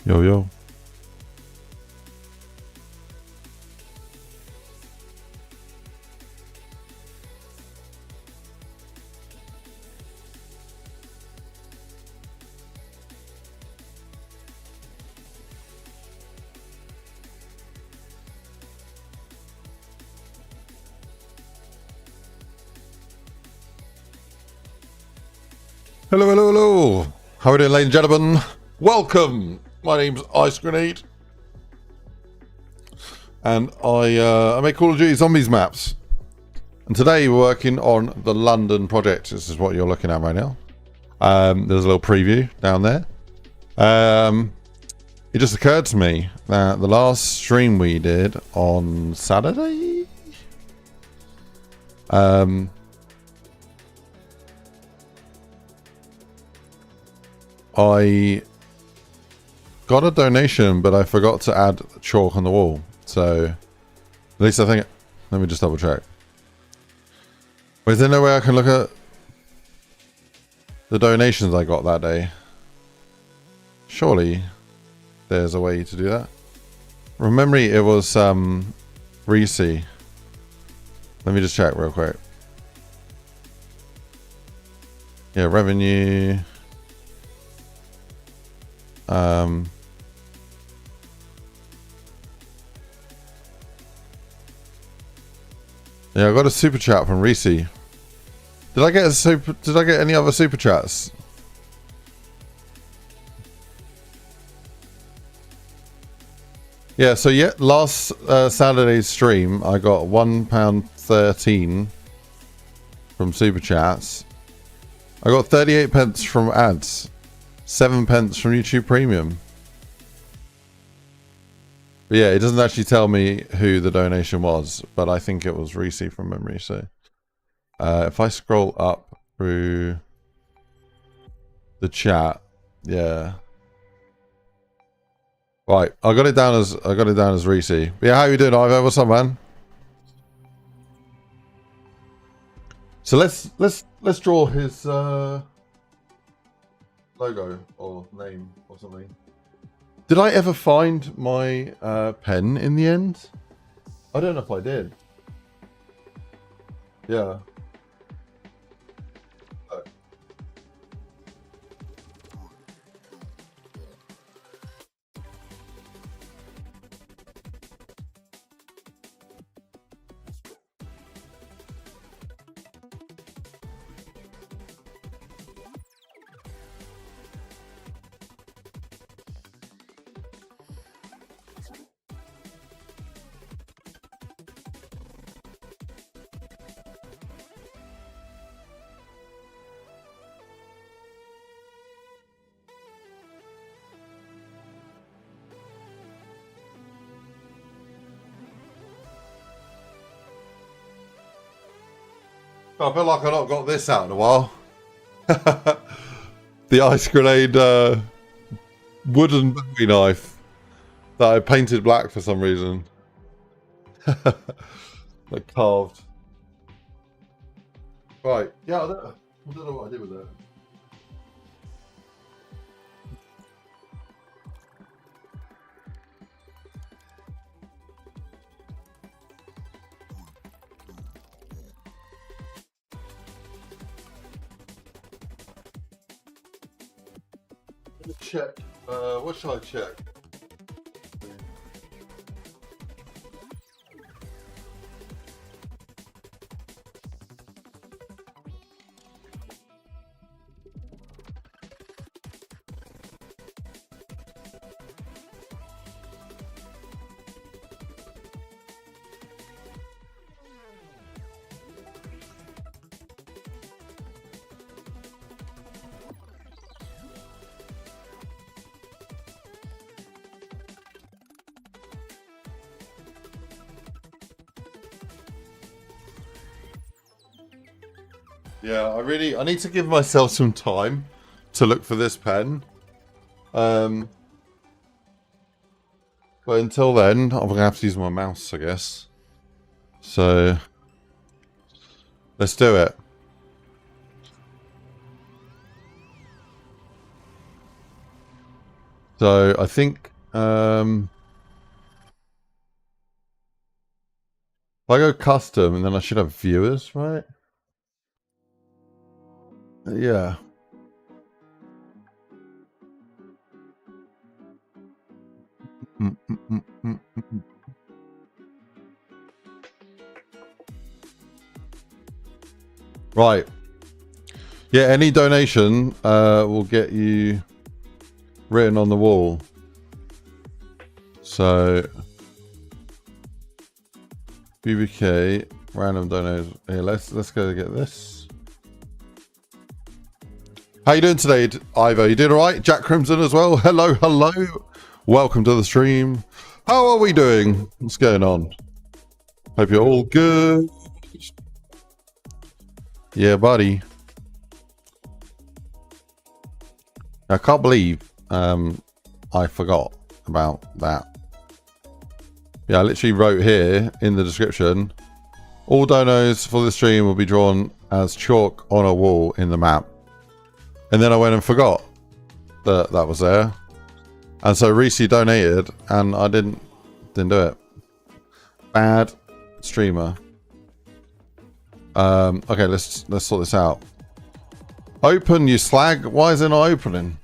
Yo, yo. Hello, hello, hello. How are we doing, ladies and gentlemen? Welcome. My name's IceGrenade. And I make Call of Duty Zombies maps. And today we're working on the London project. This is what you're looking at right now. There's a little preview down there. It just occurred to me that the last stream we did on Saturday... I got a donation, but I forgot to add chalk on the wall. So, at least I think... Let me just double check. Is there no way I can look at the donations I got that day? Surely there's a way to do that. From memory, it was Reese. Let me just check real quick. Yeah, revenue... yeah, I got a super chat from Reese. Did I get any other super chats? Yeah, so yeah, last Saturday's stream I got £1.13 from super chats. I got 38 pence from ads. 7 pence from YouTube Premium. But yeah, it doesn't actually tell me who the donation was, but I think it was Reese from memory. So if I scroll up through the chat, yeah. Right, I got it down as Reese. But yeah, how you doing, Ivo? What's up, man? So let's draw his logo or name or something. Did I ever find my pen in the end? I don't know if I did. Yeah. I feel like I've not got this out in a while. The IceGrenade wooden Bowie knife that I painted black for some reason. Like carved. Right, yeah, I don't know what I did with it. Check. What should I check? Yeah, I need to give myself some time to look for this pen. But until then, I'm gonna have to use my mouse, I guess. So let's do it. So I think if I go custom, and then I should have viewers, right? Yeah. Right. Yeah, any donation will get you written on the wall. So BBK random donors. Here, let's go get this. How you doing today, Ivo? You doing all right? Jack Crimson as well. Hello, hello. Welcome to the stream. How are we doing? What's going on? Hope you're all good. Yeah, buddy. I can't believe I forgot about that. Yeah, I literally wrote here in the description, all donos for the stream will be drawn as chalk on a wall in the map. And then I went and forgot that that was there. And so Reese donated and I didn't do it. Bad streamer. Okay, let's sort this out. Open, you slag. Why is it not opening?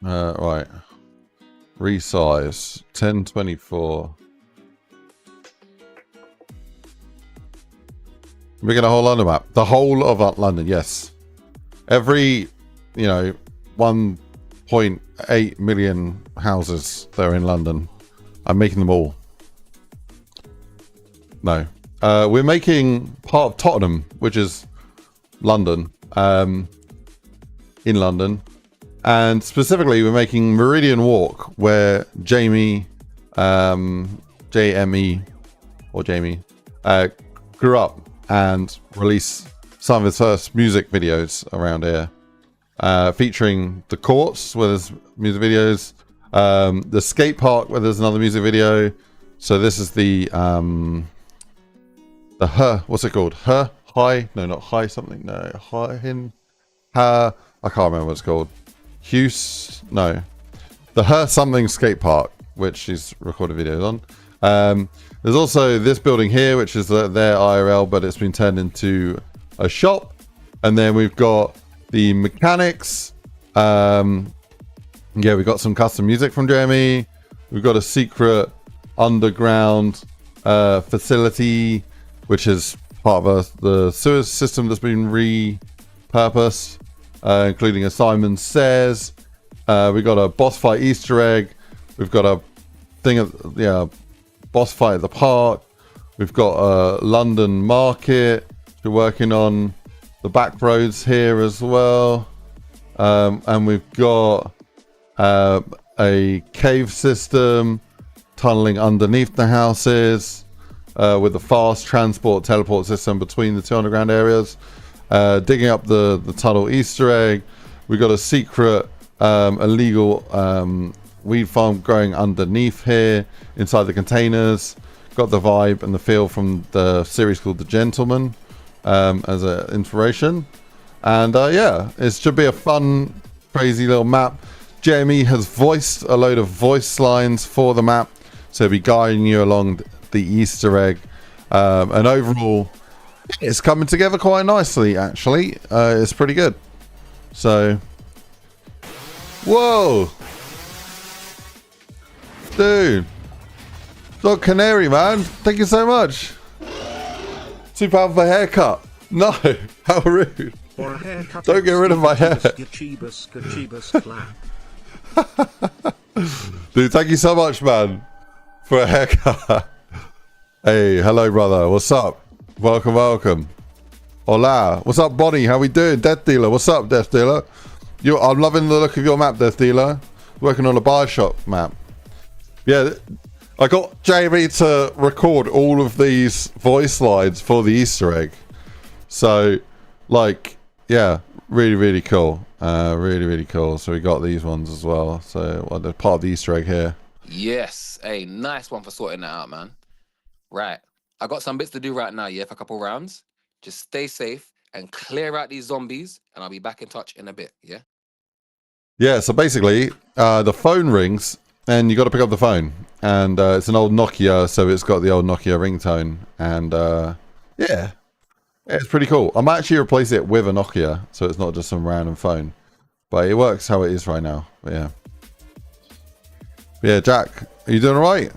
Right. Resize 1024. We're gonna whole London map. The whole of London, yes. Every, 1.8 million houses that are in London. I'm making them all. No. We're making part of Tottenham, which is London, in London. And specifically, we're making Meridian Walk, where Jamie, JME, or Jamie, grew up and released some of his first music videos around here, featuring the courts, where there's music videos, the skate park, where there's another music video. So this is the what's it called? High? No, not high something. No, I can't remember what it's called. The something skate park, which he's recorded videos on. There's also this building here, which is their IRL, but it's been turned into a shop. And then we've got the mechanics. Yeah, we've got some custom music from Jeremy. We've got a secret underground facility, which is part of the sewer system that's been repurposed, including a Simon Says. We've got a boss fight Easter egg. We've got a boss fight at the park. We've got a London market. We're working on the back roads here as well. And we've got a cave system tunneling underneath the houses, with a fast transport teleport system between the two underground areas, digging up the tunnel Easter egg. We got a secret illegal weed farm growing underneath here inside the containers. Got the vibe and the feel from the series called The Gentleman as an inspiration. And yeah, it should be a fun, crazy little map. Jamie has voiced a load of voice lines for the map, so he'll be guiding you along the Easter egg. And overall, it's coming together quite nicely, actually. It's pretty good. So, whoa, dude, Dog Canary, man, thank you so much. £2 for a haircut. No, how rude. For a haircut. Don't get rid of my hair. Dude, thank you so much, man, for a haircut. Hey, hello, brother. What's up? Welcome, welcome. Hola. What's up, Bonnie? How we doing? Death Dealer. What's up, Death Dealer? I'm loving the look of your map, Death Dealer. Working on a Bioshock map. Yeah, I got Jamie to record all of these voice lines for the Easter egg. So, like, yeah, really, really cool. Really, really cool. So we got these ones as well. So they're part of the Easter egg here. Yes. Hey, nice one for sorting that out, man. Right. I got some bits to do right now, yeah, for a couple rounds. Just stay safe and clear out these zombies, and I'll be back in touch in a bit. Yeah. Yeah. So basically, the phone rings, and you got to pick up the phone, and it's an old Nokia, so it's got the old Nokia ringtone, and yeah, it's pretty cool. I might actually replace it with a Nokia, so it's not just some random phone, but it works how it is right now. But yeah, Jack, are you doing all right?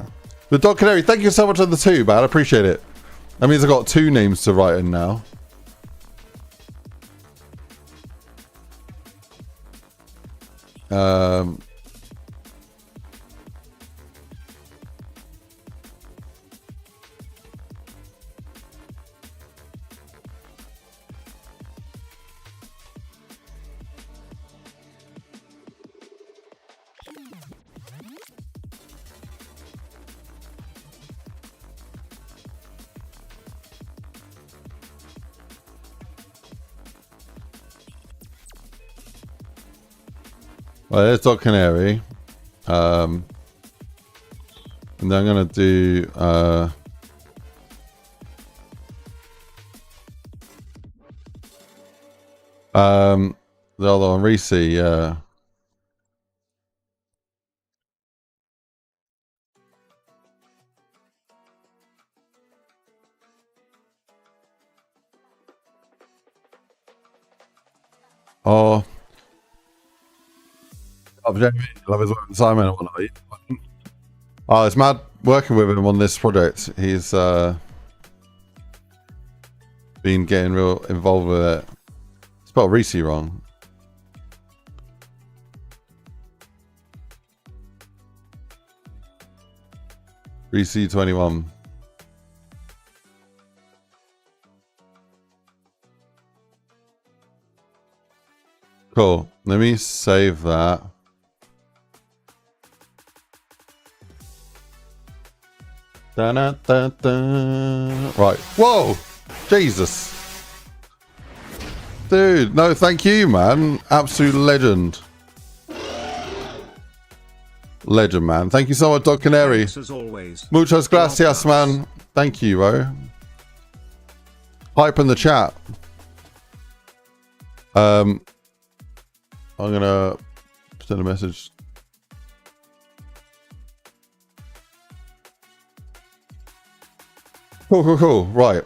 The Dog Canary, thank you so much on the 2, man. I appreciate it. That means I've got 2 names to write in now. Well, there's Dog Canary. And then I'm going to do... the other one, Reese, yeah. Oh. Love his work with Simon and whatnot. Oh, it's mad working with him on this project. He's been getting real involved with it. Spelled Reese wrong. Reese 21. Cool. Let me save that. Right. Whoa! Jesus. Dude, no, thank you, man. Absolute legend. Legend, man. Thank you so much, Dog Canary. Thanks as always. Muchas gracias, man. Thank you, bro. Hype in the chat. I'm gonna send a message. Cool. Right.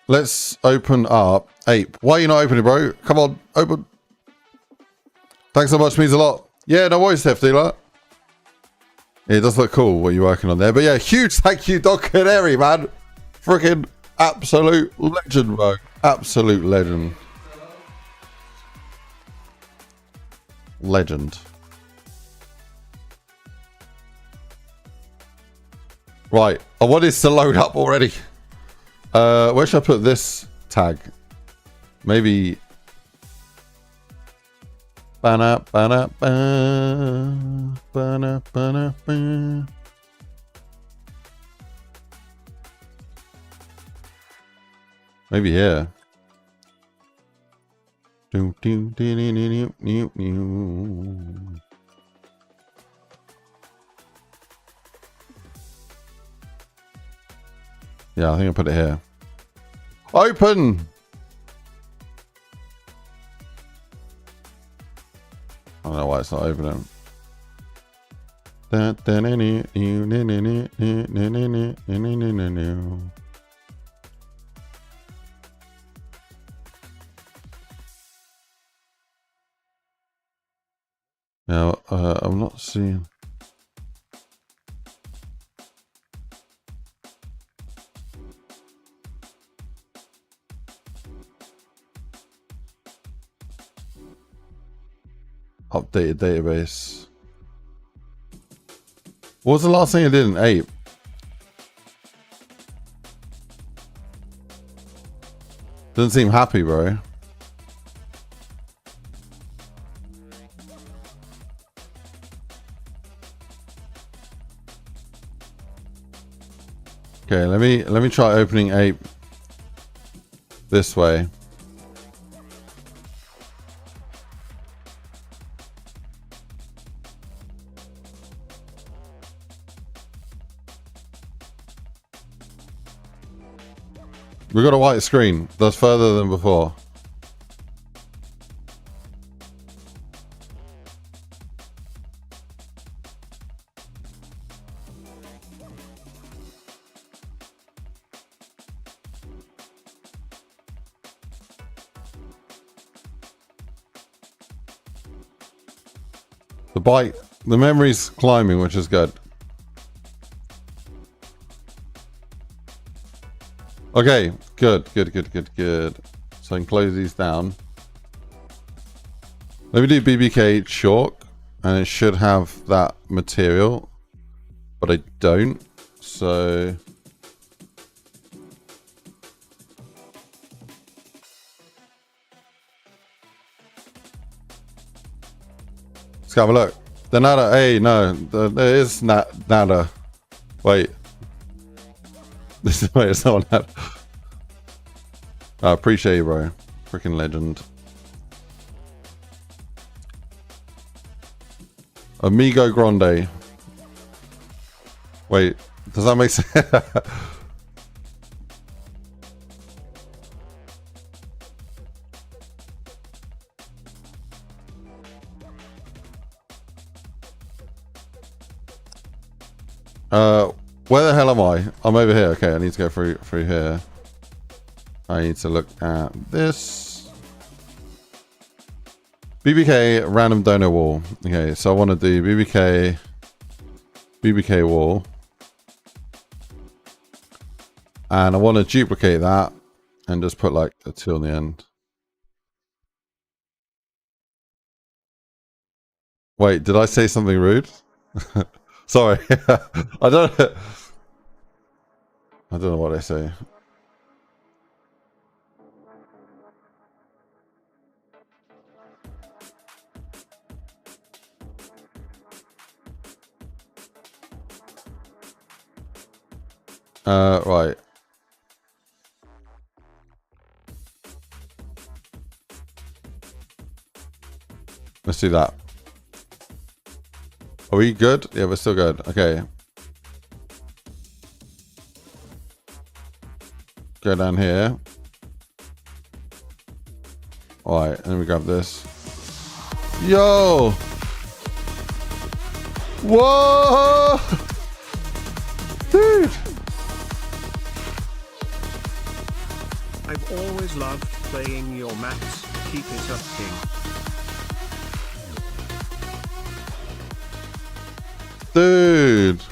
Let's open up Ape. Why are you not opening, bro? Come on, open. Thanks so much, means a lot. Yeah, no worries, Steph Dealer. It does look cool what you're working on there. But yeah, huge thank you, Dog Canary, man. Freaking absolute legend, bro. Absolute legend. Legend. Right. I want this to load up already. Where should I put this tag? Maybe. Maybe here. Yeah, I think I'll put it here. Open! I don't know why it's not opening. Now, I'm not seeing... Updated database. What was the last thing I did in Ape? Doesn't seem happy, bro. Okay, let me try opening Ape this way. We got a white screen. That's further than before. The bike, the memory's climbing, which is good. Okay, good. So I can close these down. Let me do BBK chalk, and it should have that material, but I don't. So let's have a look. The nada. Hey, no, there is nada. Wait. This is wait, it's not nada. I appreciate you, bro. Freaking legend. Amigo Grande. Wait, does that make sense? Where the hell am I? I'm over here. Okay, I need to go through here. I need to look at this. BBK random donor wall. Okay, so I want to do BBK wall. And I want to duplicate that and just put like a 2 on the end. Wait, did I say something rude? Sorry. I don't know what I say. Right. Let's do that. Are we good? Yeah, we're still good. Okay. Go down here. Alright, and then we grab this. Yo! Whoa! Dude! I've always loved playing your maps. Keep it up, King. Dude.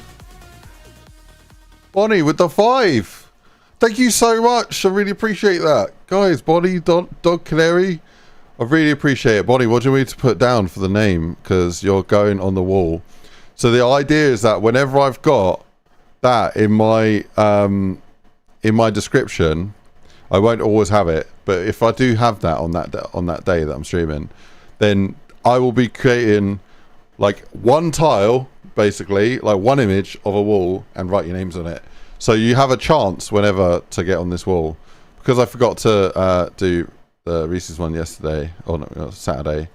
Bonnie with the 5. Thank you so much. I really appreciate that. Guys, Bonnie, Dog Canary. I really appreciate it. Bonnie, what do you want me to put down for the name? Because you're going on the wall. So the idea is that whenever I've got that in my description, I won't always have it. But if I do have that on that day that I'm streaming, then I will be creating like one tile, basically, like one image of a wall, and write your names on it. So you have a chance whenever to get on this wall. Because I forgot to do the Reese's one yesterday, or no, Saturday.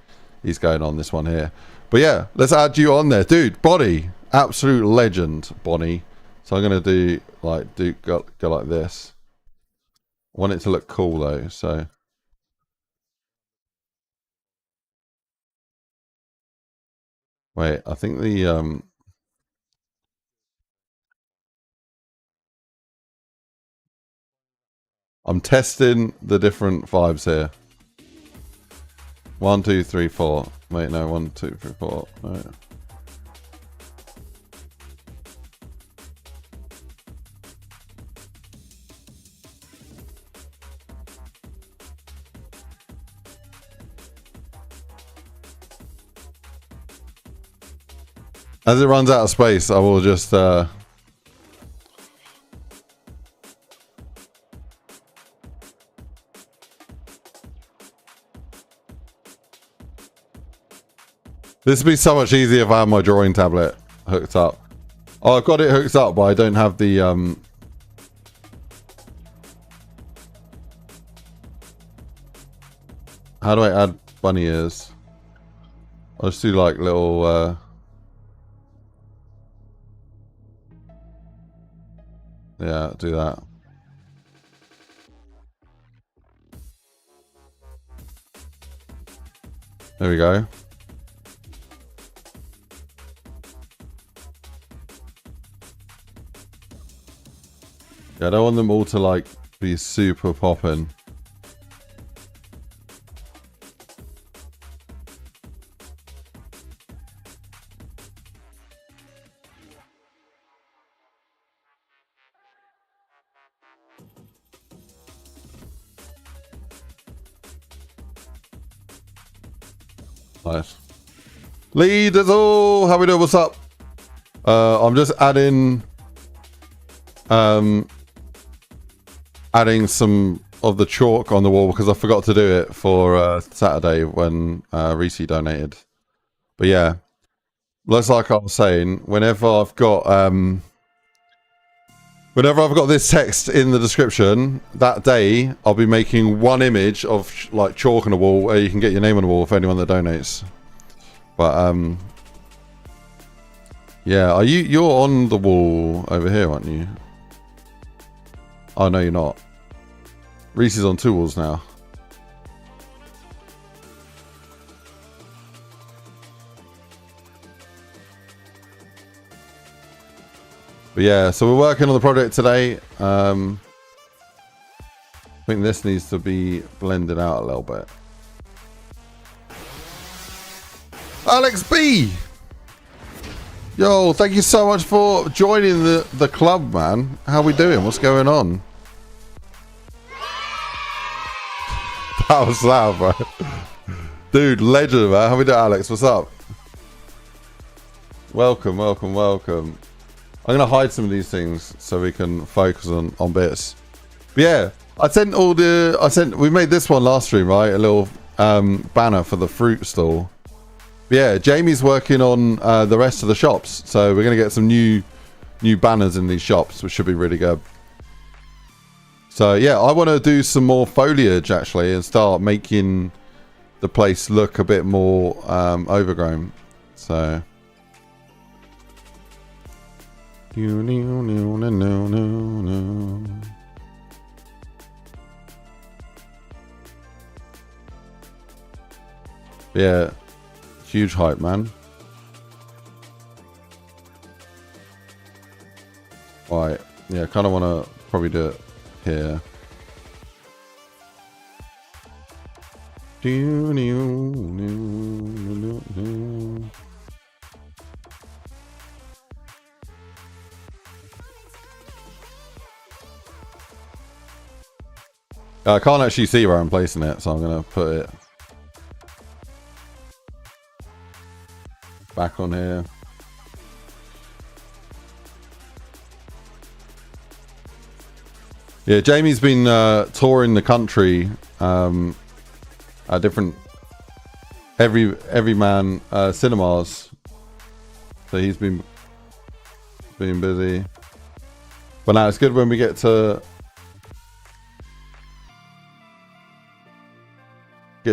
He's going on this one here. But yeah, let's add you on there. Dude, Bonnie, absolute legend, Bonnie. So I'm going to go like this. I want it to look cool though, so. Wait, I think the I'm testing the different vibes here. 1, 2, 3, 4. Wait, no, 1, 2, 3, 4. No. As it runs out of space, I will just this would be so much easier if I had my drawing tablet hooked up. Oh, I've got it hooked up, but I don't have the how do I add bunny ears? I'll just do like little yeah, do that. There we go. Yeah, I don't want them all to like be super popping. Nice. Lee Dizzle, how we doing? What's up? I'm just adding some of the chalk on the wall because I forgot to do it for Saturday when Reese donated. But yeah, looks like I was saying, whenever I've got this text in the description, that day I'll be making one image of like chalk on the wall where you can get your name on the wall for anyone that donates. But yeah, you're on the wall over here, aren't you? Oh no, you're not. Reese is on 2 walls now. But yeah, so we're working on the project today. I think this needs to be blended out a little bit. Alex B! Yo, thank you so much for joining the club, man. How we doing? What's going on? That was loud, bro. Dude, legend, man. How we doing, Alex? What's up? Welcome, welcome, welcome. I'm gonna hide some of these things so we can focus on bits. But yeah, we made this one last stream, right? A little banner for the fruit stall. But yeah, Jamie's working on the rest of the shops, so we're gonna get some new banners in these shops, which should be really good. So yeah, I want to do some more foliage actually and start making the place look a bit more overgrown. So yeah, huge hype, man. Right, yeah, kind of want to probably do it here. I can't actually see where I'm placing it, so I'm going to put it back on here. Yeah, Jamie's been touring the country at different everyman cinemas, so he's been busy. But now it's good when we get to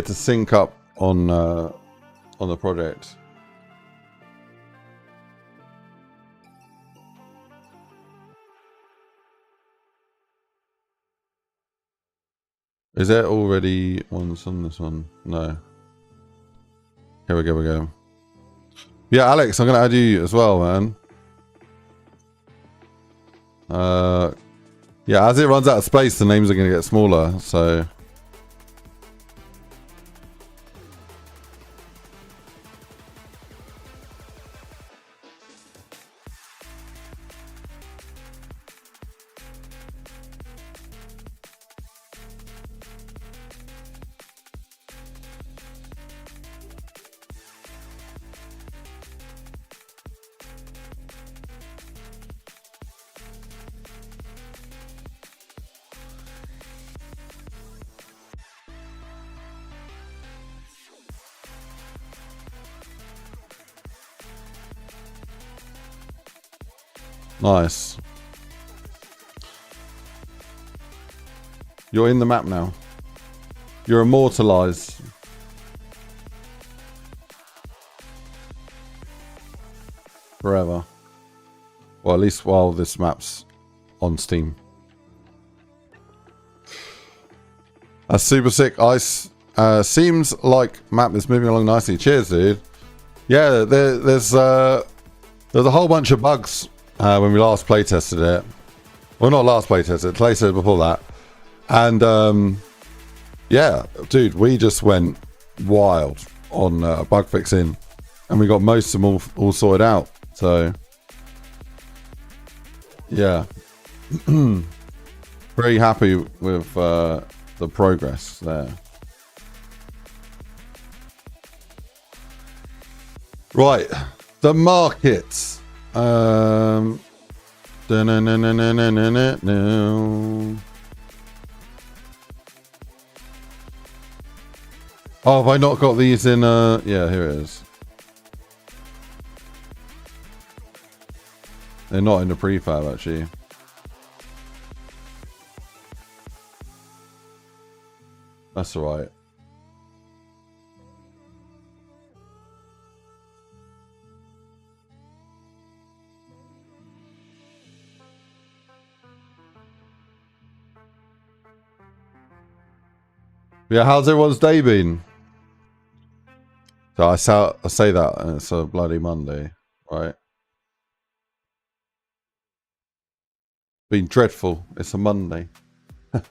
sync up on the project. Is there already ones on this one? No. Here we go. Yeah, Alex, I'm gonna add you as well, man. Yeah, as it runs out of space, the names are gonna get smaller, so. Nice. You're in the map now. You're immortalized. Forever. Well, at least while this map's on Steam. That's super sick. Ice. Seems like map is moving along nicely. Cheers, dude. Yeah, there's a whole bunch of bugs when we last play tested it. Well, not last play tested, play tested before that. And yeah, dude, we just went wild on bug fixing, and we got most of them all sorted out. So yeah, very happy with the progress there. Right, the markets. No. Oh, have I not got these in? Yeah, here it is. They're not in the prefab actually. That's alright. Yeah, how's everyone's day been? So I say that and it's a bloody Monday, right? Been dreadful. It's a Monday. It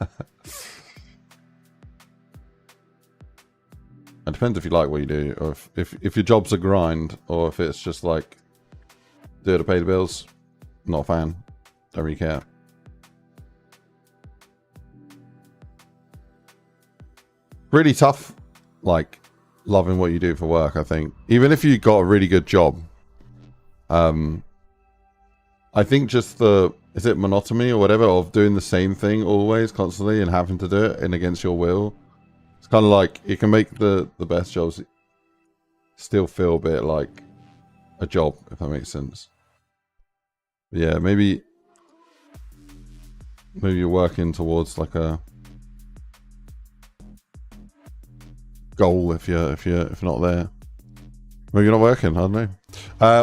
depends if you like what you do, or if your job's a grind, or if it's just like do it to pay the bills. Not a fan. Don't really care. Really tough, like loving what you do for work. I think even if you got a really good job, I think just is it monotony or whatever of doing the same thing always constantly and having to do it and against your will. It's kind of like it can make the best jobs still feel a bit like a job, if that makes sense. But yeah, maybe you're working towards like a goal if you're not there. Maybe you're not working. I don't know.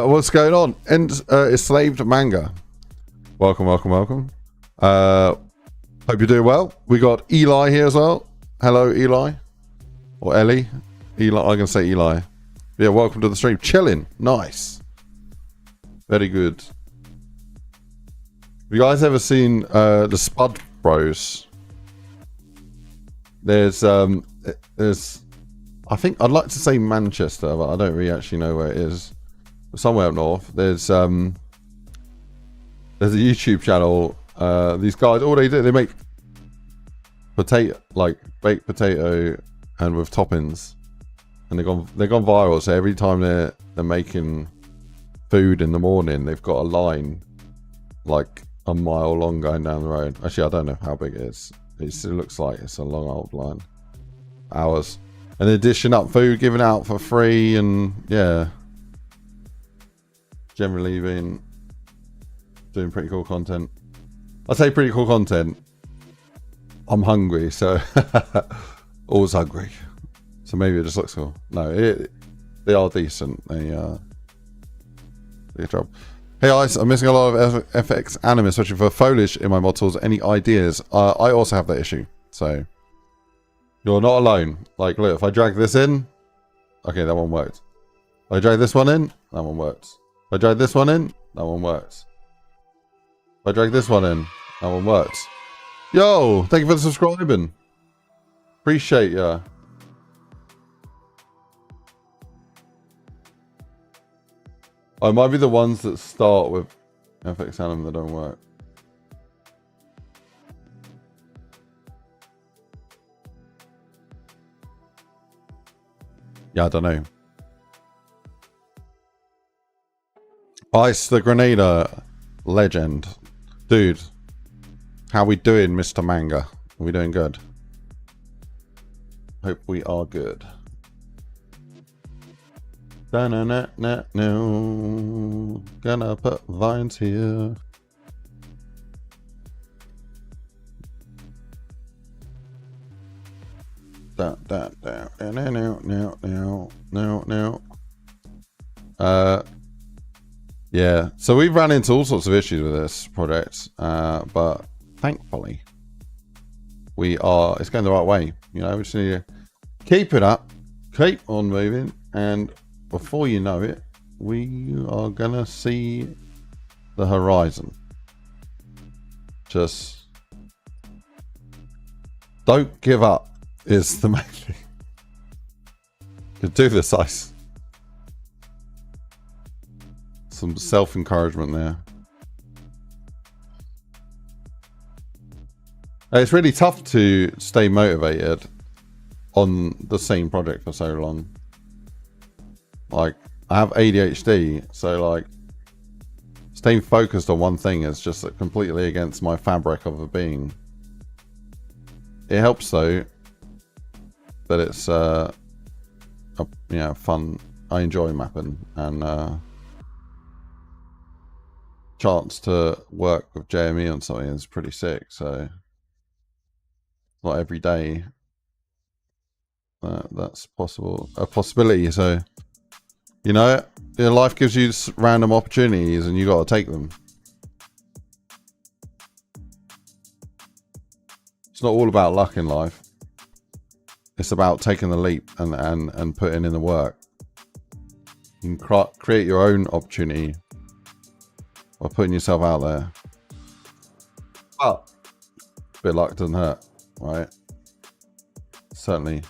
What's going on? Enslaved Manga. Welcome. Hope you're doing well. We got Eli here as well. Hello, Eli. Or Ellie. Eli. I'm gonna say Eli. Yeah, welcome to the stream. Chilling. Nice. Very good. Have you guys ever seen the Spud Bros? There's I think I'd like to say Manchester, but I don't really actually know where it is. But somewhere up north, there's a YouTube channel. These guys, all they do, they make potato, like baked potato, and with toppings, and they've gone viral. So every time they're making food in the morning, they've got a line like a mile long going down the road. Actually, I don't know how big it is. It looks like it's a long old line. Hours. And they're dishing up food, giving out for free, and yeah, generally been doing pretty cool content. I say pretty cool content. I'm hungry, so always hungry. So maybe it just looks cool. No, they are decent. They good job. Hey guys, I'm missing a lot of FX anime, especially for foliage in my mod tools. Any ideas? I also have that issue, so. You're not alone. Like, look, if I drag this in, okay, that one worked. If I drag this one in, that one works. If I drag this one in, that one works. If I drag this one in, that one works. Yo, thank you for subscribing. Appreciate ya. Oh, it might be the ones that start with FX Anime that don't work. Yeah, I don't know. Ice the Grenada legend. Dude, how we doing, Mr. Manga? Are we doing good? Hope we are good. No. Gonna put vines here. No. Yeah, so we've ran into all sorts of issues with this project, but thankfully it's going the right way. You know, we just need to keep it up, keep on moving, and before you know it, we are gonna see the horizon. Just don't give up is the main thing. You can do this, Ice. Some self-encouragement there. It's really tough to stay motivated on the same project for so long. Like, I have ADHD, so like staying focused on one thing is just completely against my fabric of a being. It helps though that it's fun. I enjoy mapping, and chance to work with JME on something is pretty sick. So not every day that's a possibility. So you know, your life gives you random opportunities and you got to take them. It's not all about luck in life. It's about taking the leap and putting in the work. You can create your own opportunity by putting yourself out there. But a bit of luck doesn't hurt, right? Certainly.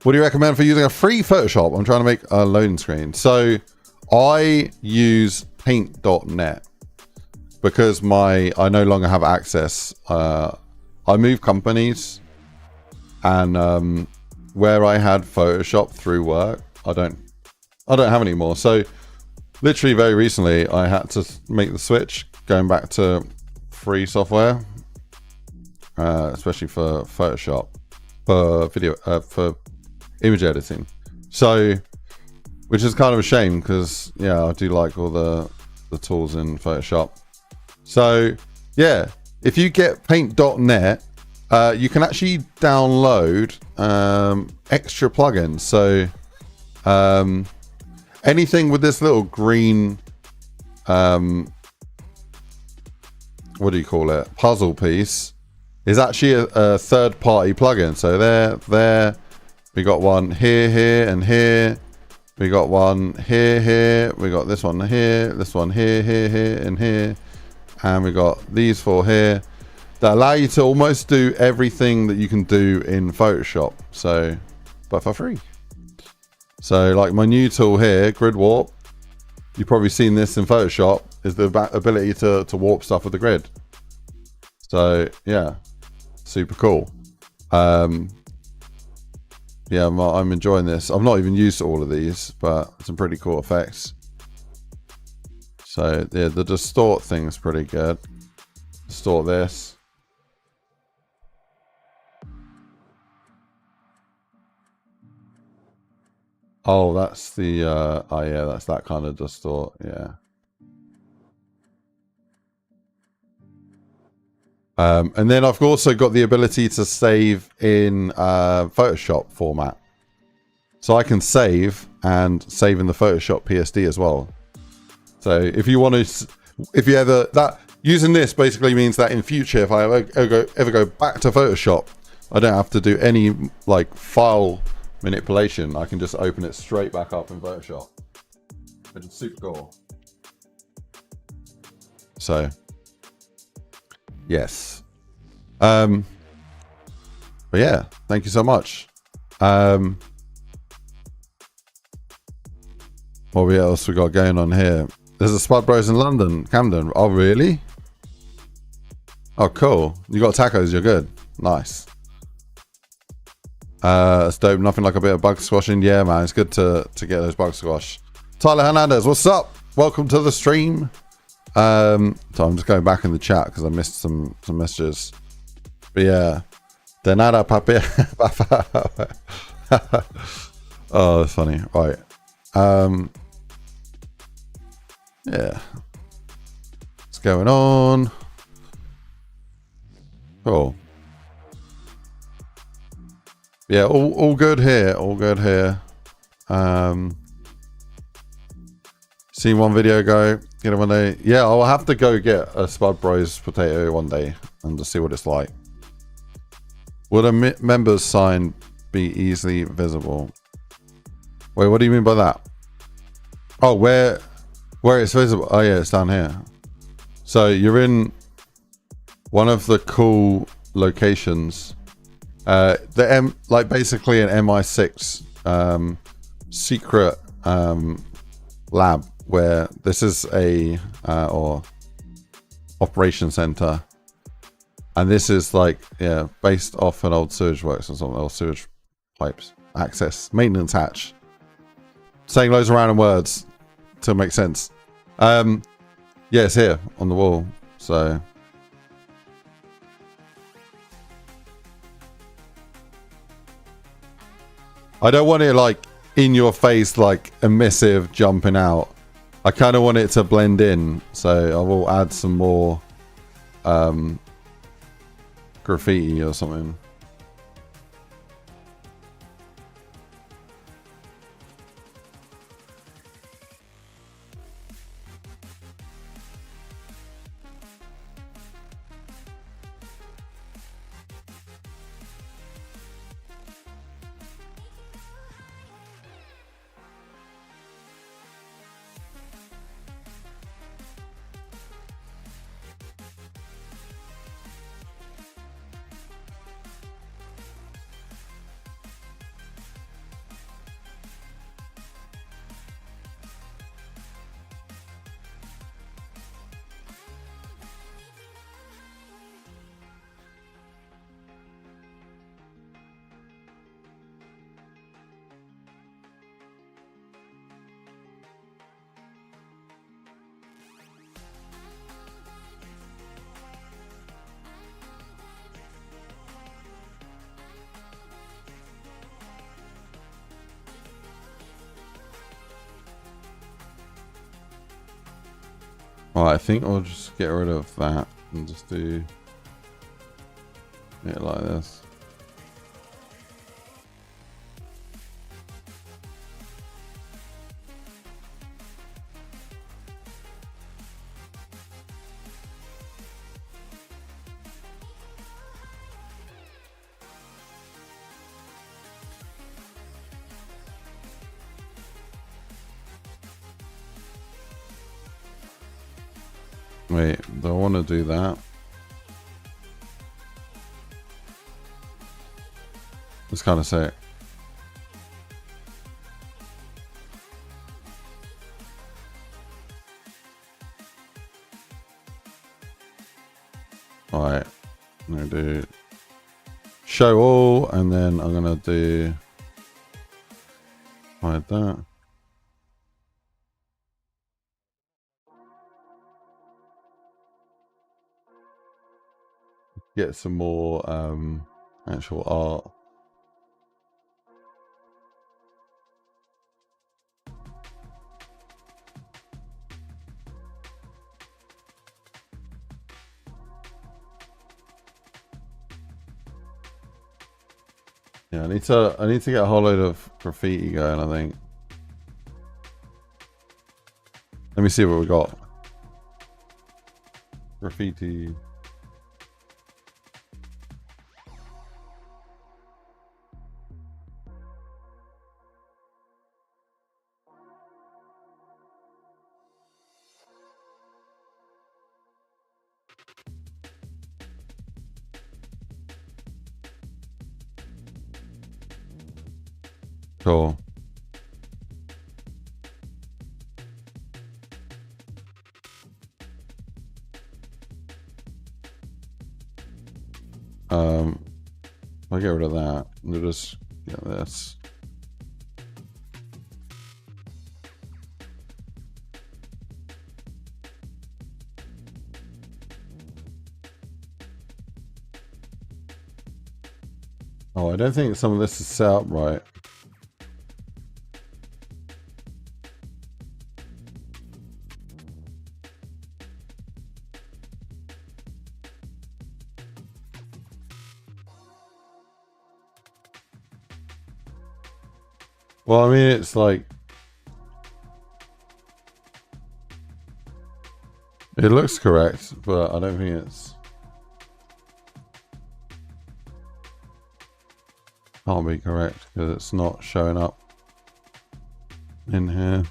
What do you recommend for using a free Photoshop? I'm trying to make a loading screen. So I use paint.net because I no longer have access. I moved companies, and where I had Photoshop through work, I don't have anymore. So literally very recently I had to make the switch going back to free software, especially for Photoshop, for video, for image editing. So, which is kind of a shame because yeah, I do like all the tools in Photoshop. So yeah, if you get paint.net, you can actually download extra plugins. So anything with this little green what do you call it, puzzle piece, is actually a third-party plugin. So there we got one here and here, we got one here, we got this one here, here and here, and we got these four here that allow you to almost do everything that you can do in Photoshop, so but for free. So like my new tool here, Grid Warp, you've probably seen this in Photoshop, is the ability to warp stuff with the grid. So yeah, super cool. Yeah, I'm enjoying this. I've not even used all of these, but some pretty cool effects. So yeah, the distort thing's pretty good. Distort this. Oh, that's the oh yeah, that's that kind of distort, yeah. And then I've also got the ability to save in Photoshop format. So I can save and save in the Photoshop PSD as well. So if you want to, if you ever, that using this basically means that in future, if I ever go back to Photoshop, I don't have to do any like file manipulation. I can just open it straight back up in Photoshop, which is super cool. So yes, but yeah, thank you so much. What else we got going on here? There's a Spud Bros in London, Camden. Oh really? Oh cool, you got tacos, you're good. Nice. It's dope. Nothing like a bit of bug squashing. Yeah man, it's good to get those bug squash. Tyler Hernandez, what's up? Welcome to the stream. So I'm just going back in the chat because I missed some messages. But yeah, de nada papi. Oh, that's funny. Right. Yeah. What's going on? Cool. Yeah, all good here. All good here. Seen one video go. Get it one day. Yeah, I'll have to go get a Spud Bros potato one day and just see what it's like. Would a members sign be easily visible? Wait, what do you mean by that? Oh, where it's visible? Oh yeah, it's down here. So you're in one of the cool locations. Like basically an MI6 secret lab, where this is a or operation center, and this is like, yeah, based off an old sewage works or something, old sewage pipes. access. Maintenance hatch. Saying loads of random words to make sense. Yeah, it's here on the wall. So I don't want it like in your face, like emissive jumping out. I kind of want it to blend in. So I will add some more graffiti or something. Alright, I think I'll just get rid of that and just do it like this. Wait, do I want to do that? It's kind of sick. Alright, I'm going to do show all, and then I'm going to do hide that. Get some more actual art. Yeah, I need to get a whole load of graffiti going, I think. Let me see what we got. Graffiti. Cool. I'll get rid of that. We'll just get this. Oh, I don't think some of this is set up right. Well, I mean, it's like, it looks correct, but I don't think it's, can't be correct because it's not showing up in here.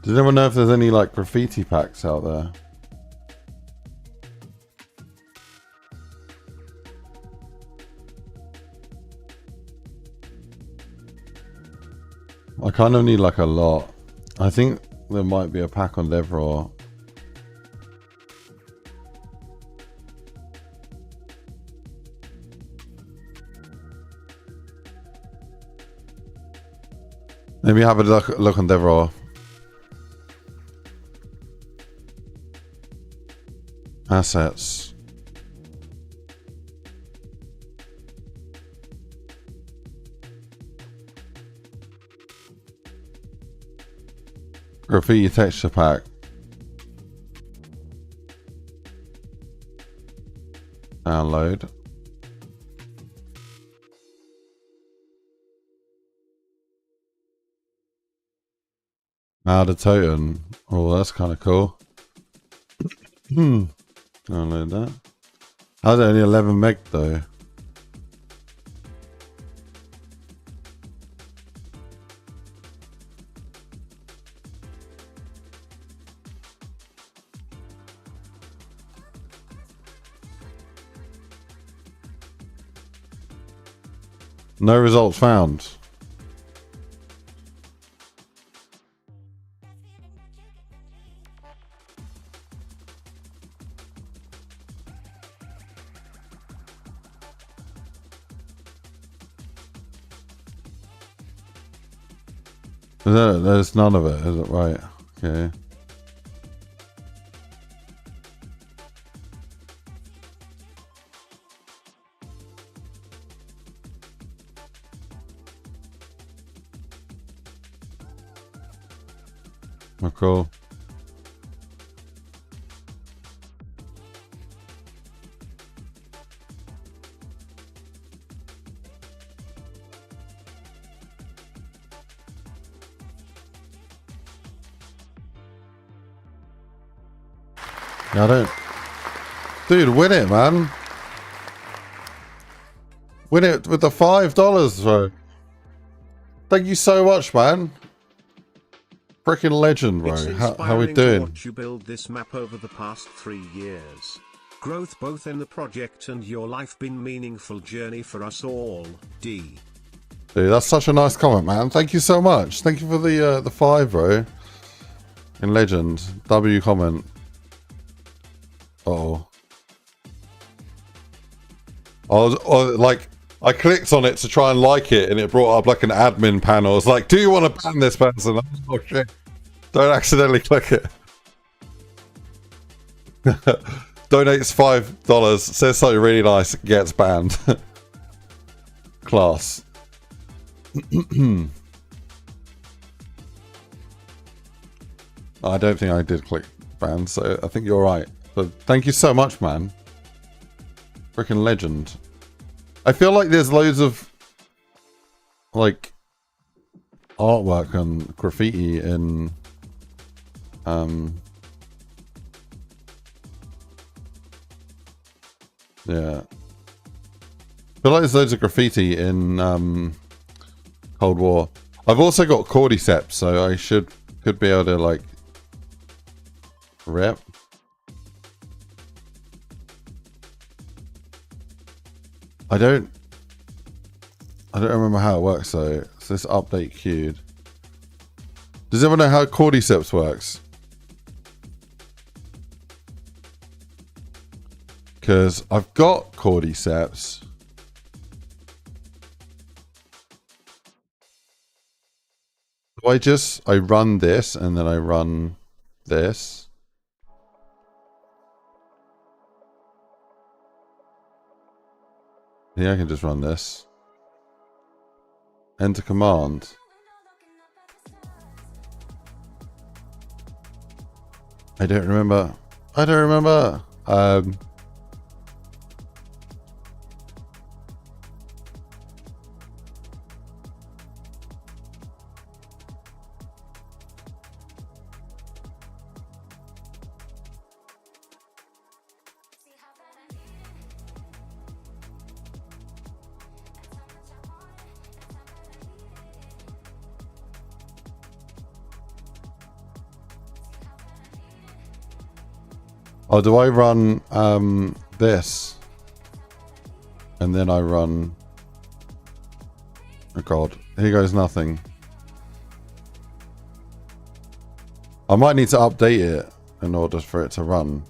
Does anyone know if there's any like graffiti packs out there? I kind of need like a lot. I think there might be a pack on Devraw. Maybe have a look on Devraw. Assets. Graffiti texture pack. Download. Add a totem. Oh, that's kind of cool. Download that. How's it only 11 meg though? No results found. There's none of it, is it? Right. Okay. Oh, cool. I don't... Dude, win it, man. Win it with the $5, bro. Thank you so much, man. Freaking legend, bro. How we To doing? watch you build this map over the past 3 years. Growth both in the project and your life been meaningful journey for us all. D. Dude, that's such a nice comment, man. Thank you so much. Thank you for the 5, bro. In legend. W comment. Uh-oh. Like, I clicked on it to try and like it, and it brought up like an admin panel. It's like, do you want to ban this person? Oh shit. Don't accidentally click it. Donates $5. Says something really nice. Gets banned. Class. I don't think I did click ban, so I think you're right. But thank you so much, man. Freaking legend. I feel like there's loads of like artwork and graffiti in yeah. I feel like there's loads of graffiti in Cold War. I've also got cordyceps, so I could be able to like rep. I don't remember how it works though. So this update queued. Does anyone know how cordyceps works? Because I've got cordyceps. So I run this and then I run this. Yeah, I can just run this. Enter command. I don't remember. Oh, do I run this? And then I run... Oh god, here goes nothing. I might need to update it in order for it to run.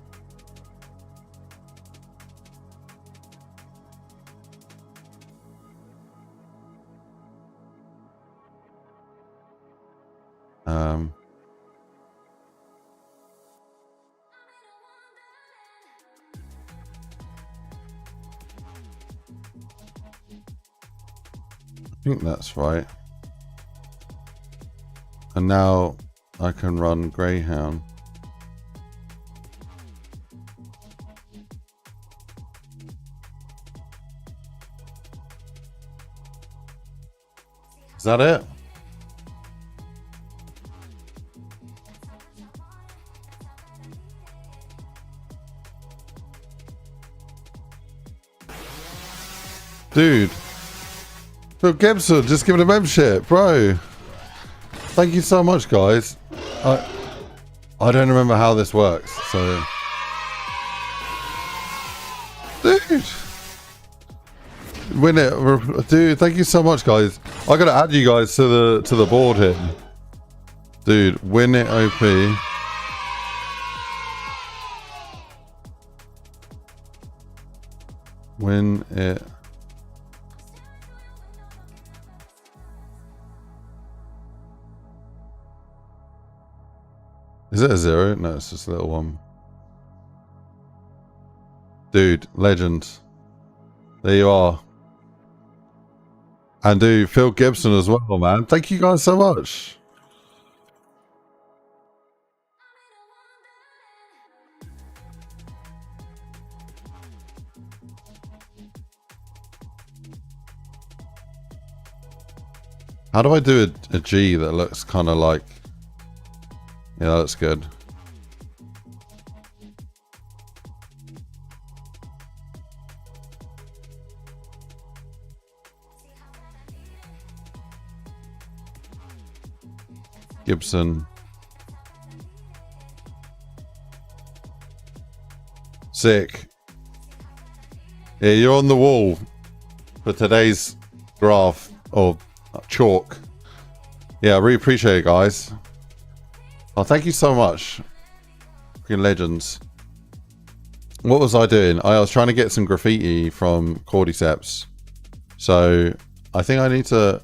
I think that's right. And now I can run Greyhound. Is that it? Dude. Phil Gibson, just give it a membership, bro. Thank you so much, guys. I don't remember how this works, so... Dude! Win it. Dude, thank you so much, guys. I gotta add you guys to the board here. Dude, win it OP. Win it. Is it a 0? No, it's just a little one. Dude, legend. There you are. And dude, Phil Gibson as well, man. Thank you guys so much. How do I do a G that looks kind of like... Yeah, that's good. Gibson. Sick. Yeah, you're on the wall for today's graph or chalk. Yeah, I really appreciate it, guys. Oh, thank you so much. Fucking legends. What was I doing? I was trying to get some graffiti from Cordyceps. So I think I need to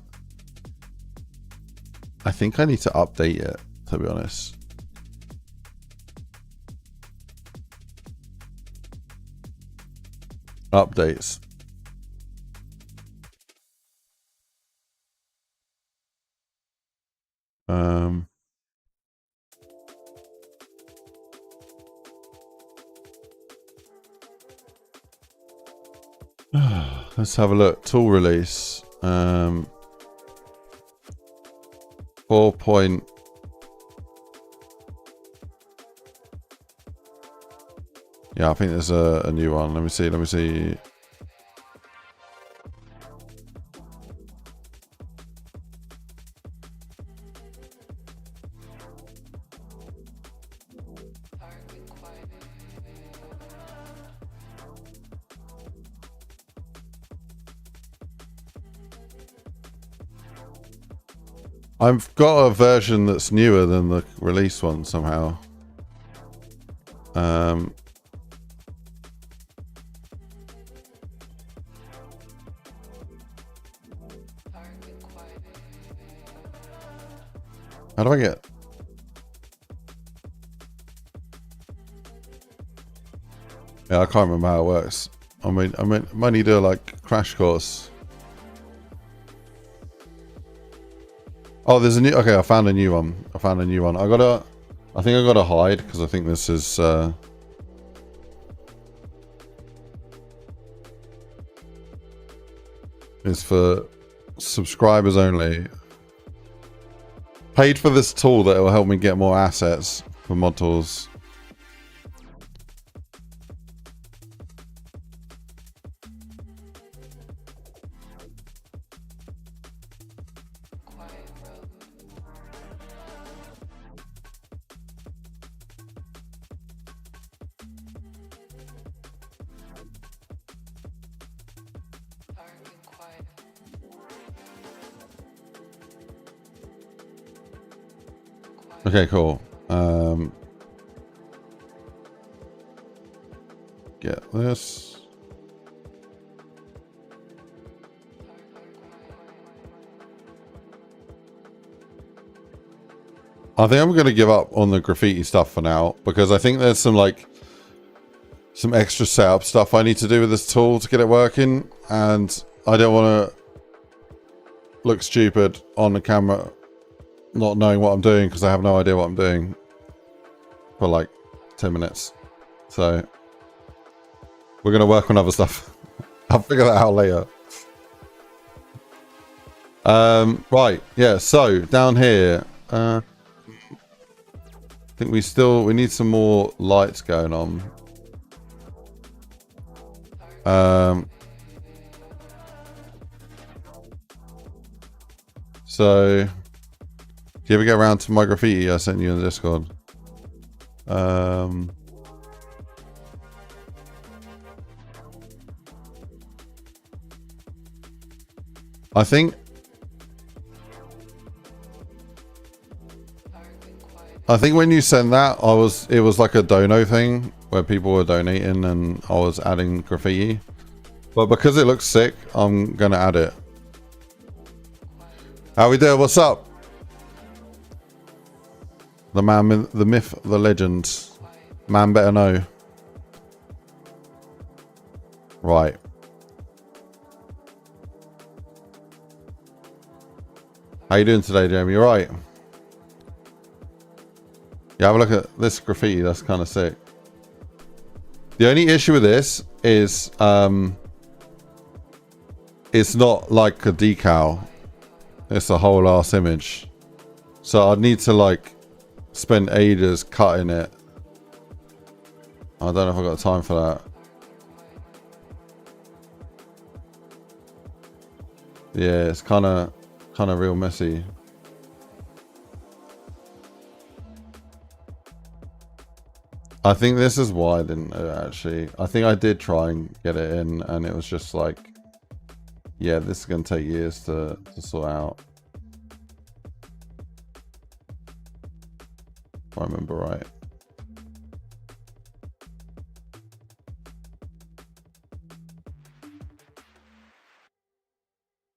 update it, to be honest. Updates. Let's have a look. Tool release. 4 point. Yeah, I think there's a new one. Let me see. Let me see. I've got a version that's newer than the release one somehow. How do I get? Yeah, I can't remember how it works. I might need to like crash course. Oh, there's a new... Okay, I found a new one. I think I gotta hide, because I think this is... is for subscribers only. Paid for this tool that will help me get more assets for mod tools. Okay, cool. Get this. I think I'm going to give up on the graffiti stuff for now because I think there's some extra setup stuff I need to do with this tool to get it working, and I don't want to look stupid on the camera not knowing what I'm doing because I have no idea what I'm doing for like 10 minutes. So we're going to work on other stuff. I'll figure that out later. Right, yeah, so down here, I think we need some more lights going on. So do you ever get around to my graffiti I sent you in the Discord? I think when you send that, it was like a dono thing where people were donating and I was adding graffiti. But because it looks sick, I'm gonna add it. How we doing? What's up? The man, the myth, the legend. Man better know. Right. How you doing today, Jamie? You alright? Yeah, have a look at this graffiti. That's kind of sick. The only issue with this is it's not like a decal. It's a whole ass image. So I'd need to like spend ages cutting it. I don't know if I've got time for that. Yeah, it's kind of real messy. I think this is why I didn't do it, actually. I think I did try and get it in and it was just like, yeah, this is going to take years to sort out. If I remember right.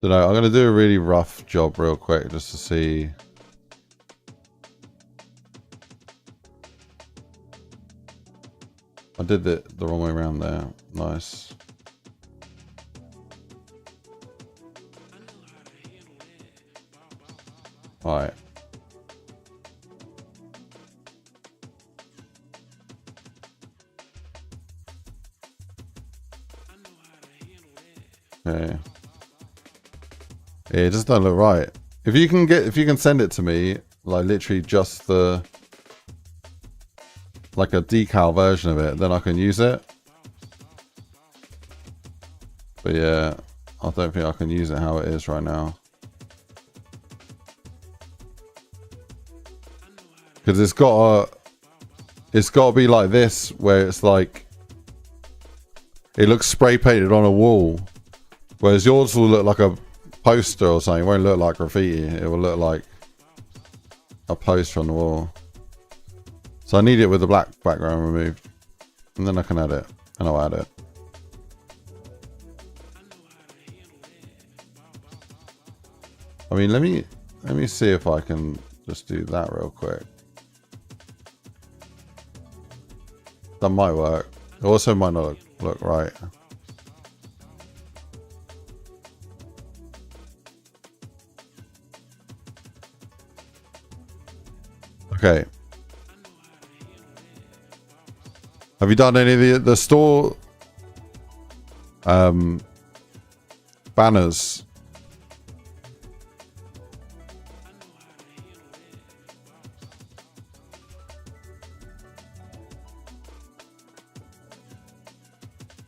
Don't know, I'm going to do a really rough job real quick just to see. I did it the wrong way around there. Nice. Alright. Okay. Yeah, it just doesn't look right. If you can send it to me, like literally just the like a decal version of it, then I can use it. But yeah, I don't think I can use it how it is right now. Because it's got to be like this, where it's like it looks spray painted on a wall, whereas yours will look like a poster or something. It won't look like graffiti. It will look like a poster on the wall. So I need it with the black background removed, and then I can add it, and I'll add it. I mean, let me see if I can just do that real quick. That might work. It also might not look right. Okay. Have you done any of the store banners?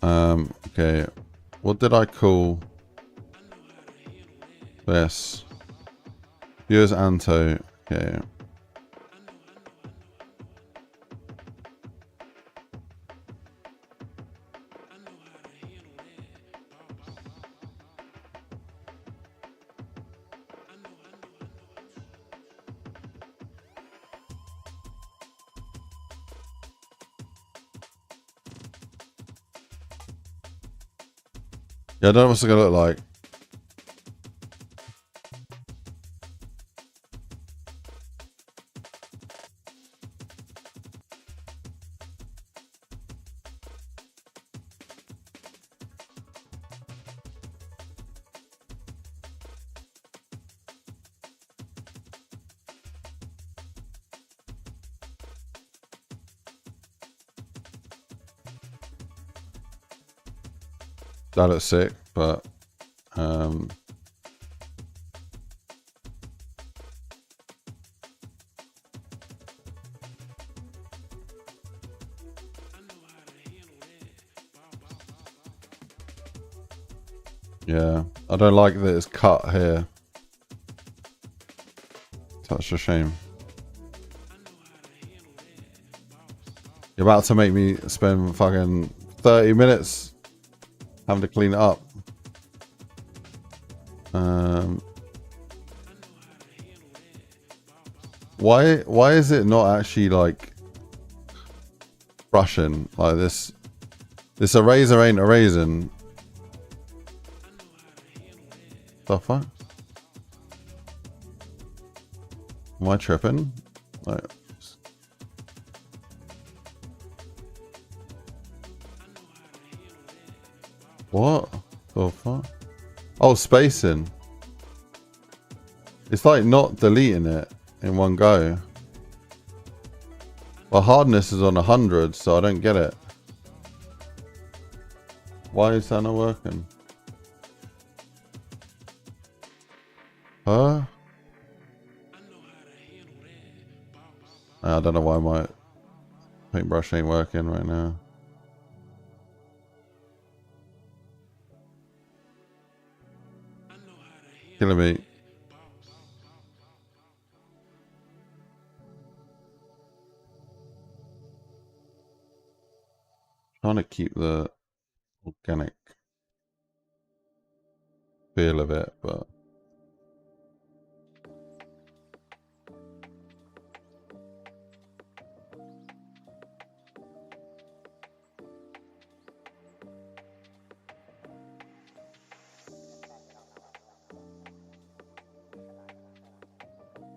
Okay. What did I call this? Viewers Anto. Okay. Yeah, I don't know what's it gonna look like. That looks sick, but yeah, I don't like that it's cut here. Such a shame. You're about to make me spend fucking 30 minutes having to clean it up. Why is it not actually like brushing like this? This eraser ain't erasing. The fuck? Am I tripping? Like, what the fuck? Oh, spacing. It's like not deleting it in one go. Well, hardness is on 100, so I don't get it. Why is that not working? Huh? I don't know why my paintbrush ain't working right now. Killing me. Trying to keep the organic feel of it, but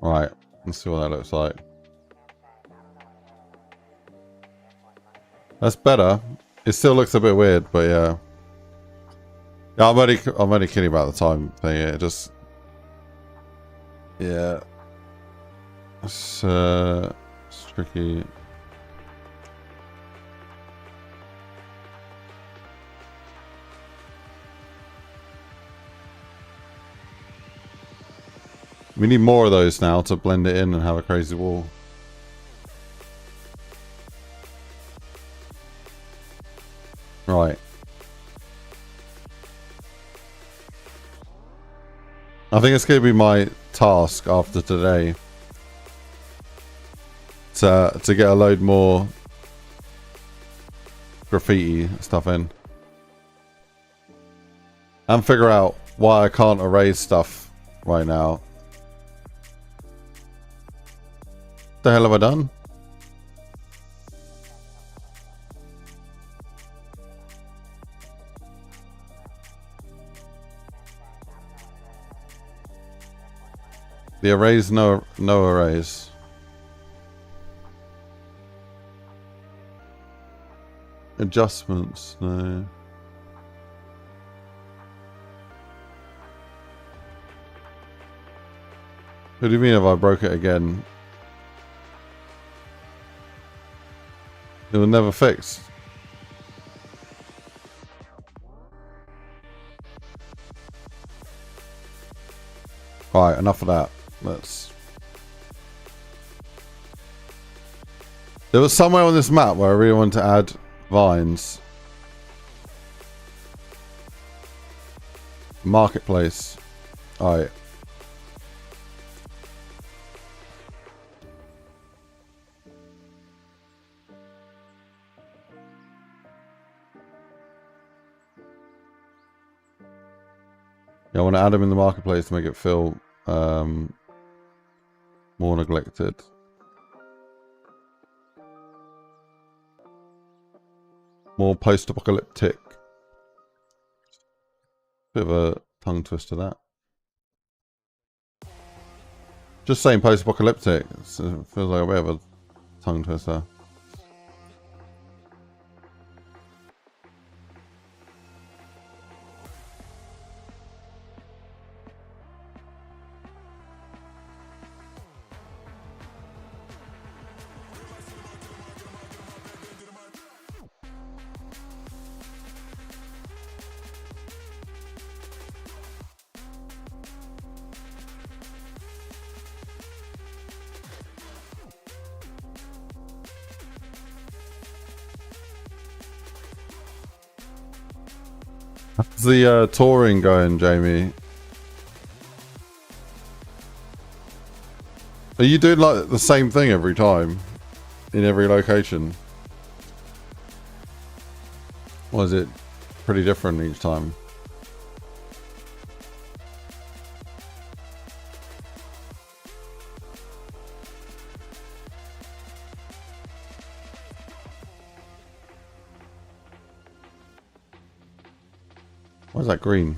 all right, let's see what that looks like. That's better. It still looks a bit weird, but yeah. Yeah, I'm only kidding about the time thing. It just, yeah, it's tricky. We need more of those now to blend it in and have a crazy wall. Right. I think it's going to be my task after today to get a load more graffiti stuff in. And figure out why I can't erase stuff right now. What the hell have I done? The arrays, no arrays. Adjustments, no. What do you mean if I broke it again? It will never fix. Alright, enough of that. There was somewhere on this map where I really wanted to add vines. Marketplace. Alright. Yeah, I want to add them in the marketplace to make it feel more neglected. More post-apocalyptic. Bit of a tongue twister, that. Just saying post-apocalyptic. It feels like a bit of a tongue twister. How's the touring going, Jamie? Are you doing like the same thing every time in every location? Or is it pretty different each time? Why is that green?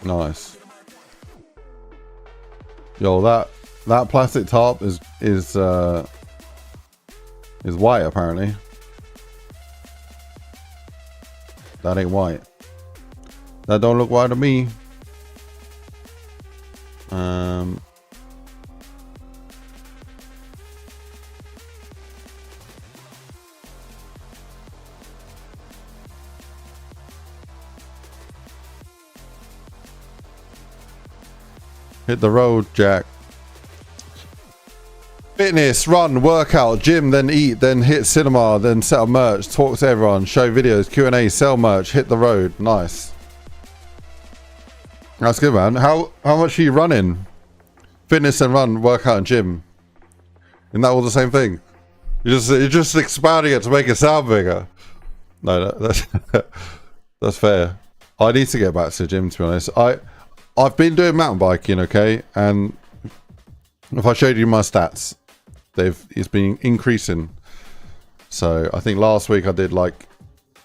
Nice. Yo, that plastic tarp is white apparently. That ain't white. That don't look white to me. Hit the road, Jack. Fitness, run, workout, gym, then eat, then hit cinema, then set up merch, talk to everyone, show videos, Q&A, sell merch, hit the road. Nice. That's good, man. How much are you running? Fitness and run, workout and gym. Isn't that all the same thing? You're just expanding it to make it sound bigger. No, that's fair. I need to get back to the gym, to be honest. I've been doing mountain biking, okay, and if I showed you my stats, it's been increasing. So I think last week I did like,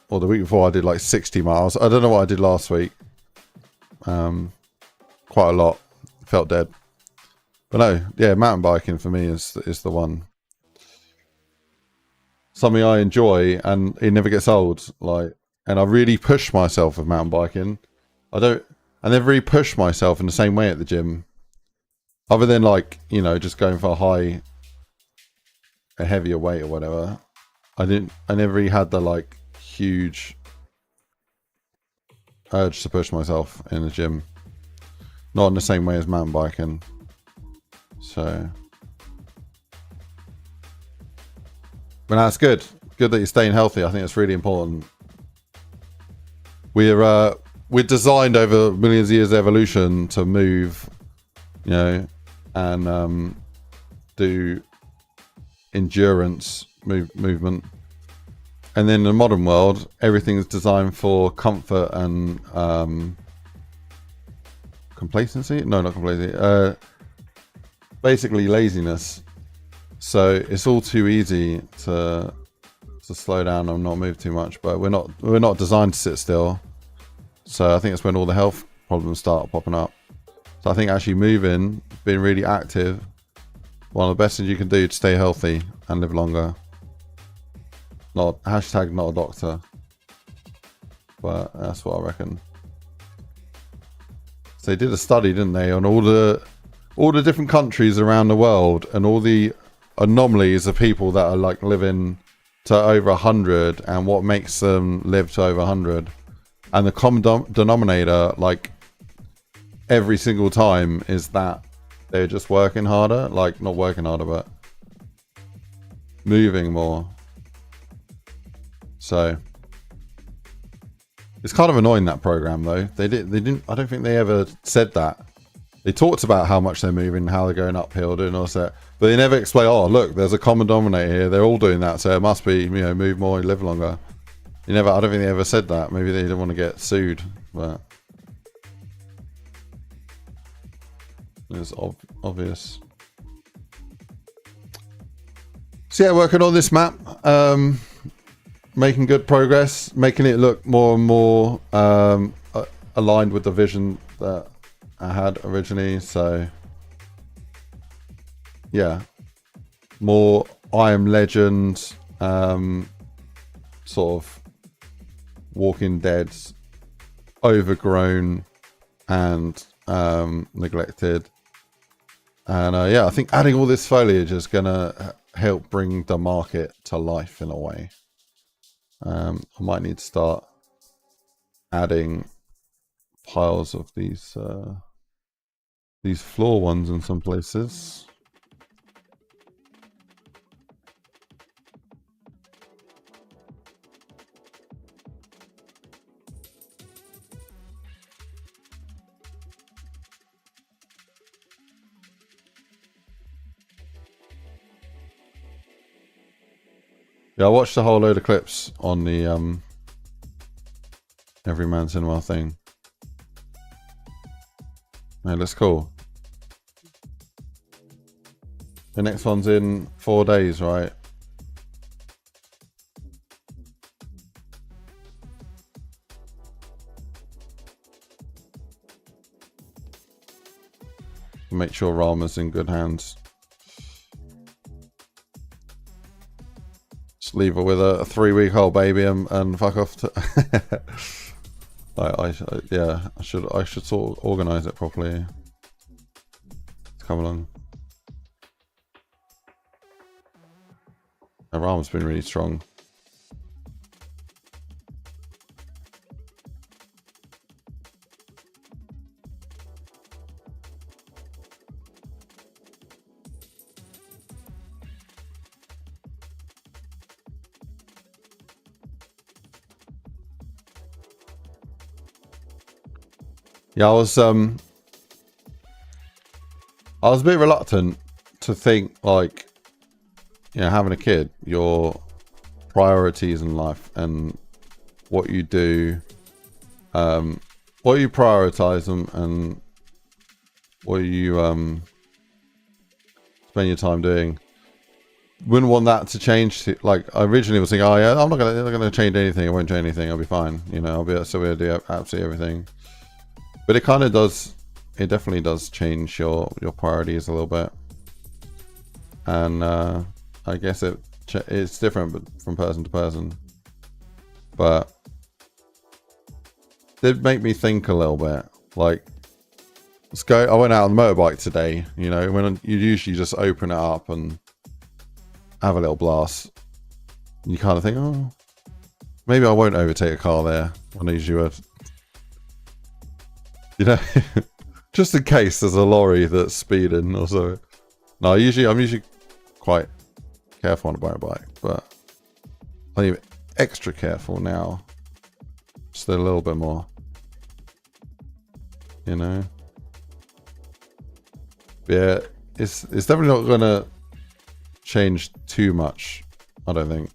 or the week before I did like 60 miles. I don't know what I did last week. Quite a lot. Felt dead. But no, yeah, mountain biking for me is the one. Something I enjoy and it never gets old. Like, and I really push myself with mountain biking. I never really push myself in the same way at the gym. Other than like, you know, just going for a heavier weight or whatever. I never really had the like huge urge to push myself in the gym. Not in the same way as mountain biking. So, but that's good. Good that you're staying healthy. I think it's really important. We're designed over millions of years of evolution to move, you know, and do endurance movement. And then in the modern world, everything is designed for comfort and complacency. No, not complacency. Basically laziness. So it's all too easy to slow down and not move too much. But we're not designed to sit still. So I think it's when all the health problems start popping up. So I think actually moving, being really active, one of the best things you can do to stay healthy and live longer. Not hashtag not a doctor, but that's what I reckon. So they did a study, didn't they, on all the different countries around the world and all the anomalies of people that are like living to over 100 and what makes them live to over 100. And the common denominator, like every single time, is that they're just working harder, like not working harder, but moving more. So it's kind of annoying, that program though. They didn't. I don't think they ever said that. They talked about how much they're moving, how they're going uphill, doing all that, but they never explain. Oh, look, there's a common denominator here. They're all doing that, so it must be, you know, move more, live longer. I don't think they ever said that. Maybe they didn't want to get sued, but It's obvious. So yeah, working on this map, making good progress, making it look more and more aligned with the vision that I had originally. So yeah, more I Am Legend, sort of Walking Dead, overgrown and neglected. And yeah, I think adding all this foliage is gonna help bring the market to life in a way. I might need to start adding piles of these floor ones in some places. Yeah, I watched a whole load of clips on the Everyman Cinema thing. It looks cool. The next one's in 4 days, right? Make sure Rama's in good hands. Just leave her with a 3-week-old baby and fuck off to yeah, I should sort of organize it properly. Come along. Rama's been really strong. Yeah, I was a bit reluctant to think, like, you know, having a kid, your priorities in life and what you do, what you prioritize them and what you spend your time doing. Wouldn't want that to change. Like, I originally was thinking, oh yeah, I'm not gonna change anything. I won't change anything. I'll be fine. You know, I'll still be able to do absolutely everything. But it kind of does. It definitely does change your priorities a little bit. And I guess it's different, but from person to person. But it did make me think a little bit. Like, I went out on the motorbike today. You know, when you usually just open it up and have a little blast. And you kind of think, oh, maybe I won't overtake a car there when I usually would. You know, just in case there's a lorry that's speeding or so. No, I'm usually quite careful on a motorbike, but I'm even extra careful now. Just a little bit more. You know. But yeah, it's definitely not gonna change too much, I don't think.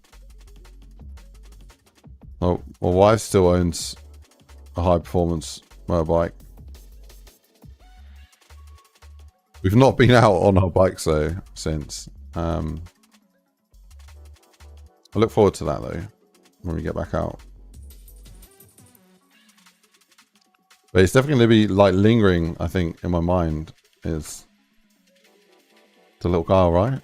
Oh, my wife still owns a high performance motorbike. We've not been out on our bikes though since. I look forward to that though when we get back out. But it's definitely going to be like lingering, I think, in my mind is the little guy, right?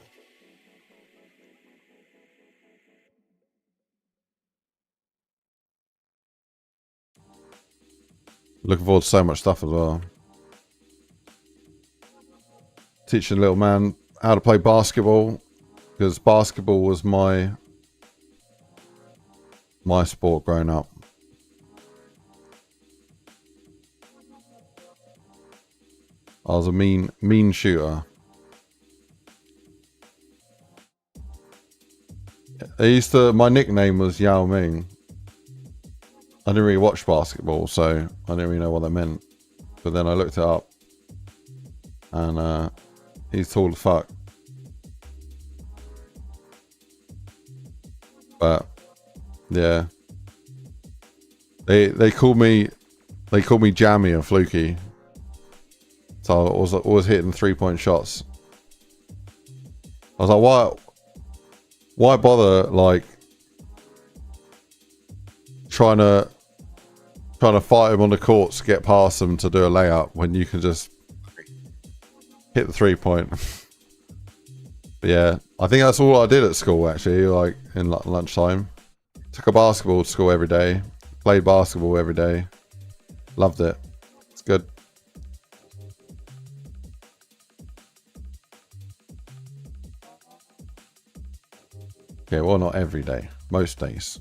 Looking forward to so much stuff as well. Teaching little man how to play basketball, because basketball was my sport growing up. I was a mean shooter. My nickname was Yao Ming. I didn't really watch basketball, so I didn't really know what that meant. But then I looked it up, and he's tall as fuck. But yeah, they call me Jammy and Fluky. So I was always hitting 3-point shots. I was like, why bother like trying to fight him on the courts to get past him to do a layup when you can just hit the 3-point. But yeah, I think that's all I did at school actually, like in lunchtime. Took a basketball to school every day, played basketball every day. Loved it. It's good. Okay, well, not every day, most days.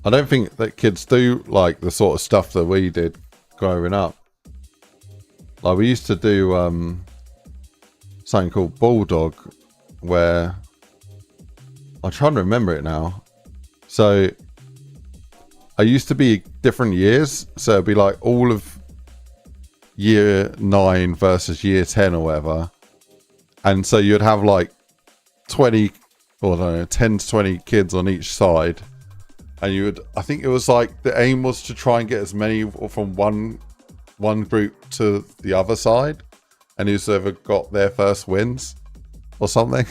I don't think that kids do like the sort of stuff that we did growing up. Like we used to do something called Bulldog, where I'm trying to remember it now. So I used to be different years, so it'd be like all of year 9 versus year 10 or whatever. And so you'd have like 20 or I don't know, 10 to 20 kids on each side. And you would, I think it was like the aim was to try and get as many from one group to the other side, and whoever got their first wins or something.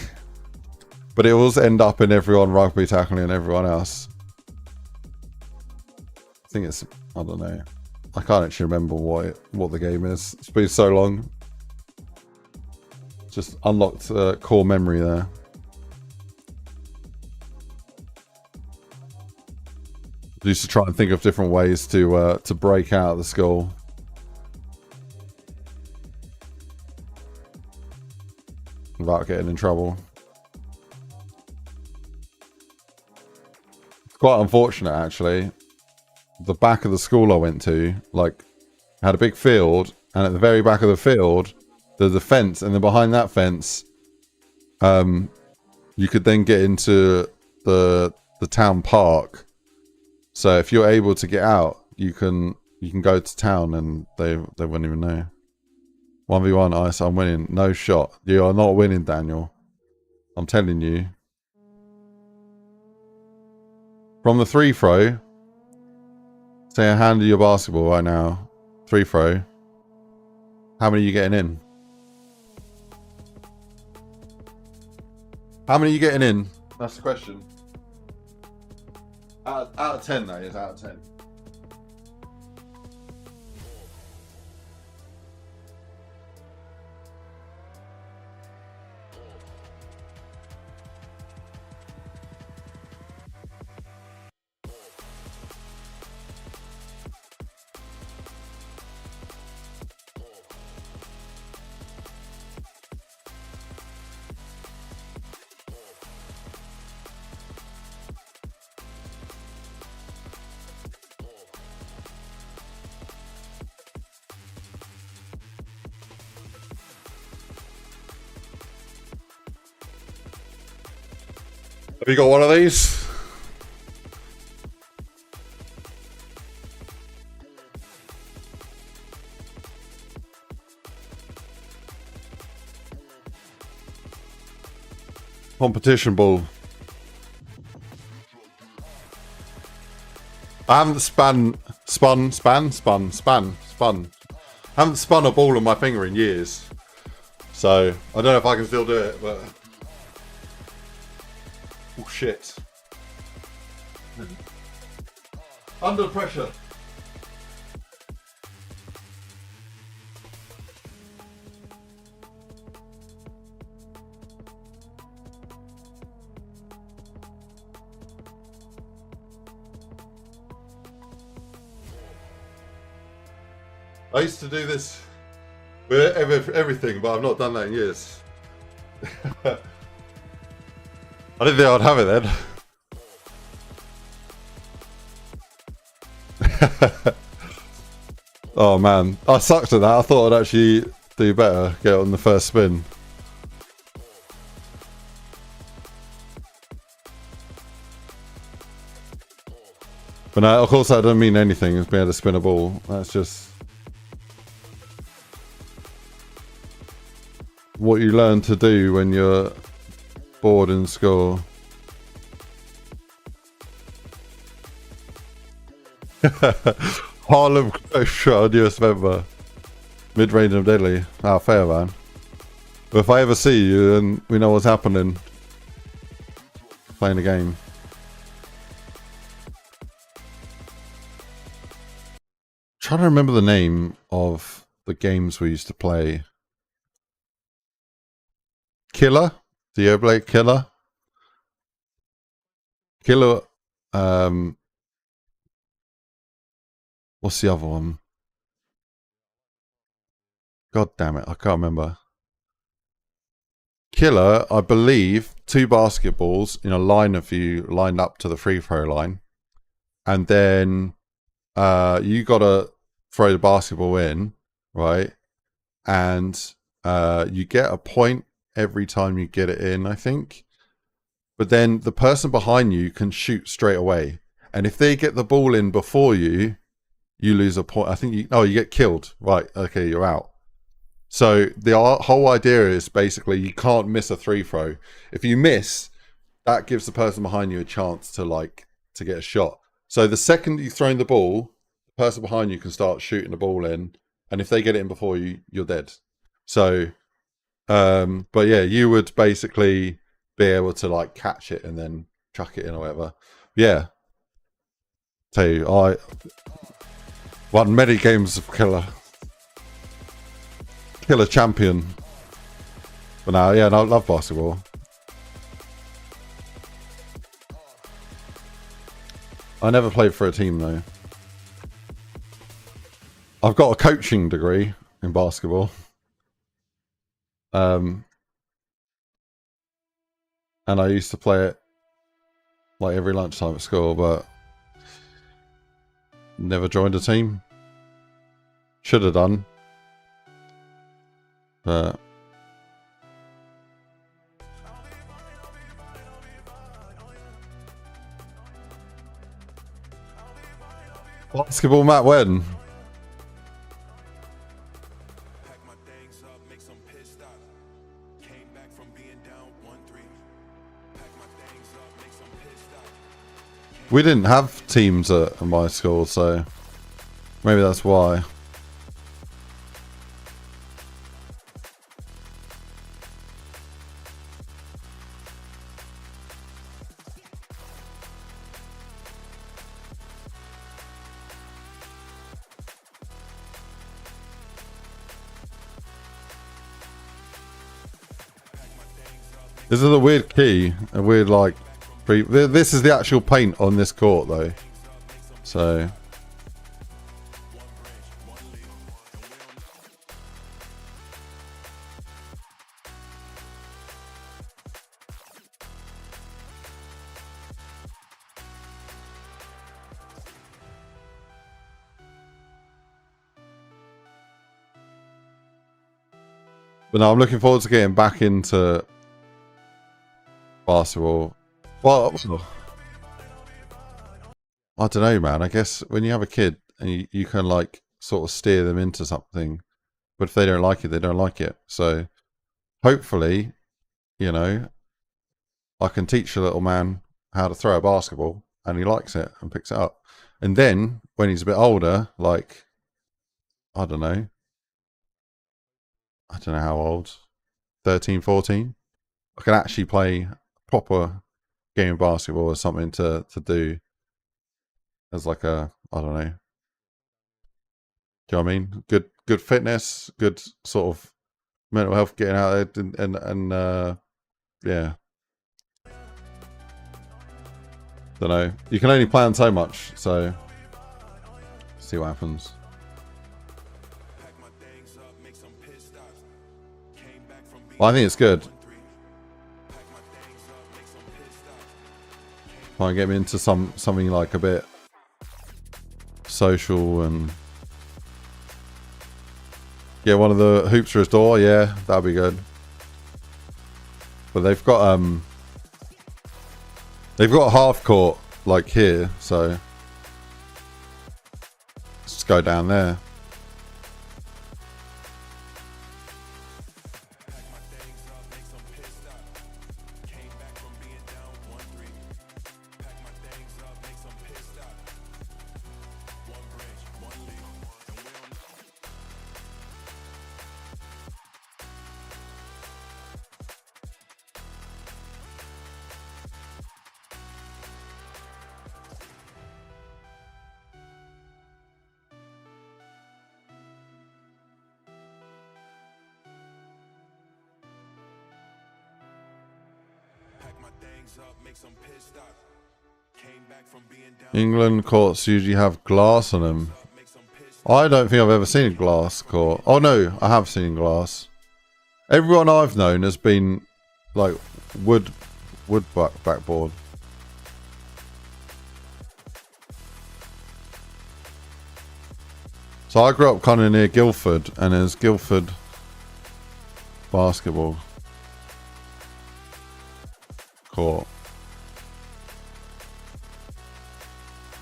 But it always end up in everyone rugby tackling everyone else. I think it's, I don't know. I can't actually remember what the game is. It's been so long. Just unlocked core memory there. I used to try and think of different ways to break out of the school. Without getting in trouble. It's quite unfortunate actually. The back of the school I went to, like, had a big field, and at the very back of the field there's a fence, and then behind that fence you could then get into the town park. So if you're able to get out, you can go to town and they wouldn't even know. 1v1 ice, I'm winning. No shot. You are not winning, Daniel. I'm telling you. From the 3 throw, say I hand you your basketball right now. 3 throw. How many are you getting in? How many are you getting in? That's the question. Out of 10, that is, out of 10. Have you got one of these? Competition ball. I haven't spun. I haven't spun a ball on my finger in years. So I don't know if I can still do it, but oh shit. Under pressure. I used to do this with everything, but I've not done that in years. I didn't think I'd have it then. Oh man, I sucked at that. I thought I'd actually do better, get on the first spin. But no, of course that doesn't mean anything as being able to spin a ball. That's just what you learn to do when you're bored in school. Harlem Shot, newest member. Mid-range of deadly. Ah, fair, man. But if I ever see you, then we know what's happening. Playing the game. Trying to remember the name of the games we used to play. Killer? Do you ever play Killer? Killer. What's the other one? God damn it, I can't remember. Killer, I believe, 2 basketballs in a line of you lined up to the free throw line. And then you gotta throw the basketball in, right? And you get a point every time you get it in, I think. But then the person behind you can shoot straight away. And if they get the ball in before you, you lose a point. I think you get killed. Right, okay, you're out. So the whole idea is basically you can't miss a free throw. If you miss, that gives the person behind you a chance to get a shot. So the second you throw in the ball, the person behind you can start shooting the ball in, and if they get it in before you, you're dead. So, but yeah, you would basically be able to like catch it and then chuck it in or whatever. Yeah. Tell you, I won many games of Killer champion. But now, yeah, I love basketball. I never played for a team though. I've got a coaching degree in basketball. And I used to play it like every lunchtime at school, but never joined a team. Should have done. But basketball Matt when? We didn't have teams at my school, so maybe that's why. This is a weird key, a weird like. This is the actual paint on this court though, so. But no, I'm looking forward to getting back into basketball. Well, I don't know, man. I guess when you have a kid and you can like sort of steer them into something, but if they don't like it, they don't like it. So hopefully, you know, I can teach a little man how to throw a basketball and he likes it and picks it up. And then when he's a bit older, like, I don't know how old, 13, 14, I can actually play proper game of basketball or something to do as like a, I don't know. Do you know what I mean? Good fitness, good sort of mental health, getting out there and yeah. Don't know. You can only plan so much, so see what happens. Well, I think it's good. Try and get me into something like a bit social and get one of the hoopsters door. Yeah, that'd be good. But they've got a half court like here, so let's just go down there. England courts usually have glass on them. I don't think I've ever seen a glass court. Oh no, I have seen glass. Everyone I've known has been like wood backboard. So I grew up kind of near Guildford, and there's Guildford basketball court.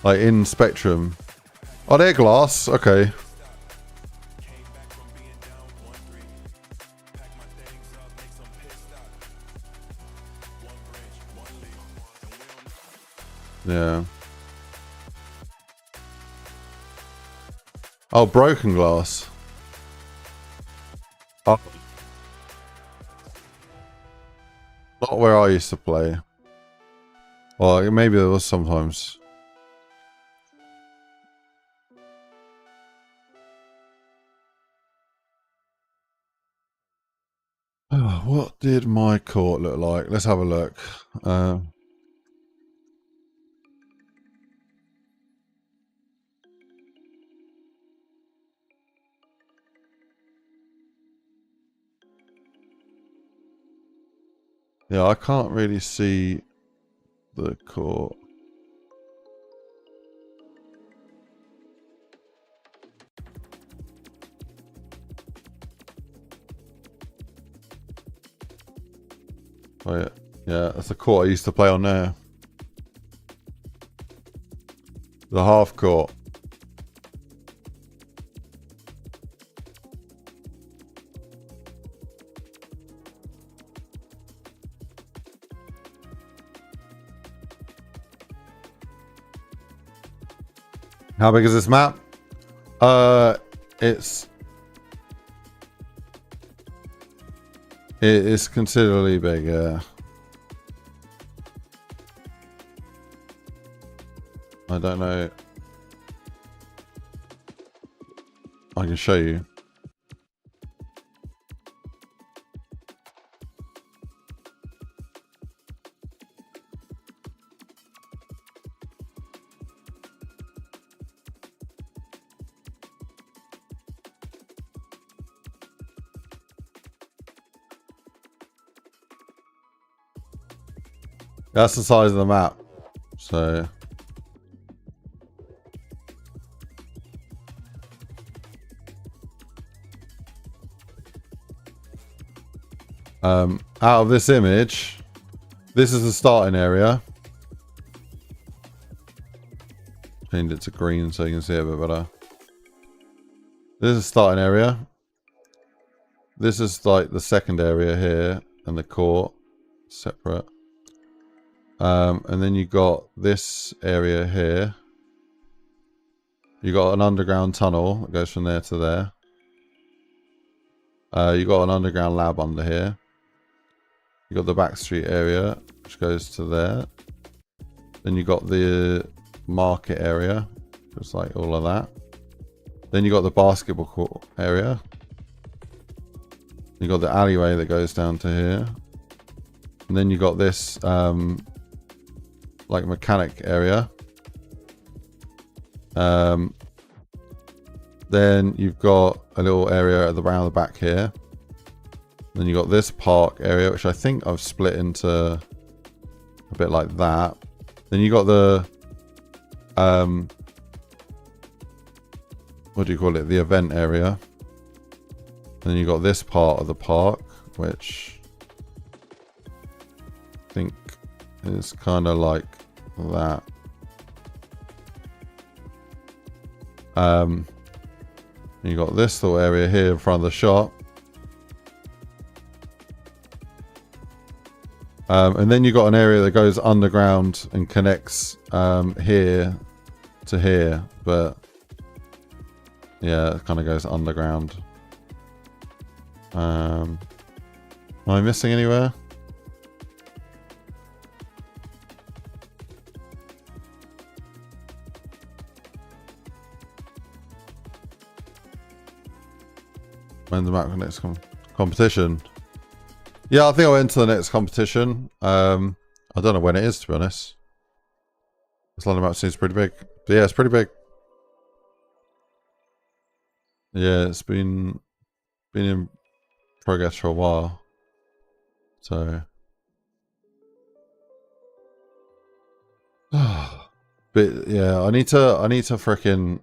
Like in Spectrum. Oh, they're glass. Okay. Yeah. Oh, broken glass. Oh. Not where I used to play. Well, maybe there was sometimes. Oh, what did my court look like? Let's have a look. Yeah, I can't really see the court. Oh yeah, yeah, that's the court I used to play on there. The half court. How big is this map? It's considerably big, yeah. I don't know. I can show you. That's the size of the map. So out of this image, this is the starting area. Change it to green so you can see it a bit better. This is the starting area. This is like the second area here, and the court separate. And then you got this area here. You got an underground tunnel that goes from there to there. You got an underground lab under here. You got the back street area, which goes to there. Then you got the market area, just like all of that. Then you got the basketball court area. You got the alleyway that goes down to here. And then you got this like mechanic area. Then you've got a little area around the back here. Then you got this park area, which I think I've split into a bit like that. Then you got the what do you call it? The event area. And then you got this part of the park, which I think is kind of like that. You got this little area here in front of the shop. And then you got an area that goes underground and connects here to here, but yeah, it kind of goes underground. Am I missing anywhere? When's the map next competition? Yeah, I think I went to the next competition. I don't know when it is, to be honest. This London map seems pretty big. But yeah, it's pretty big. Yeah, it's been in progress for a while. So but yeah, I need to freaking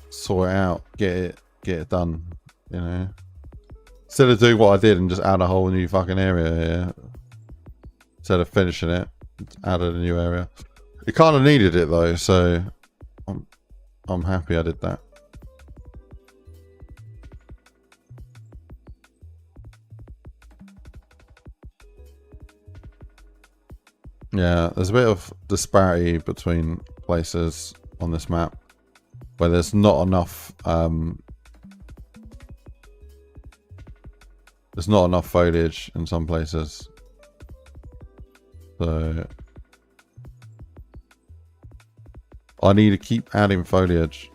sort it out, get it done, you know. Instead of doing what I did and just add a whole new fucking area here. Instead of finishing it, added a new area. It kind of needed it though, so I'm happy I did that. Yeah, there's a bit of disparity between places on this map where there's not enough foliage in some places. So I need to keep adding foliage.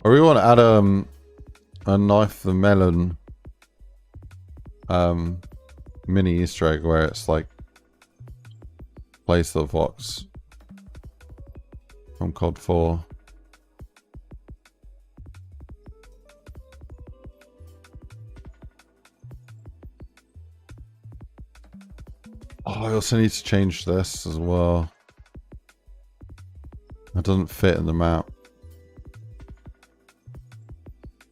I really want to add a knife the melon mini Easter egg where it's like place the Vox from COD 4. Oh, I also need to change this as well. It doesn't fit in the map.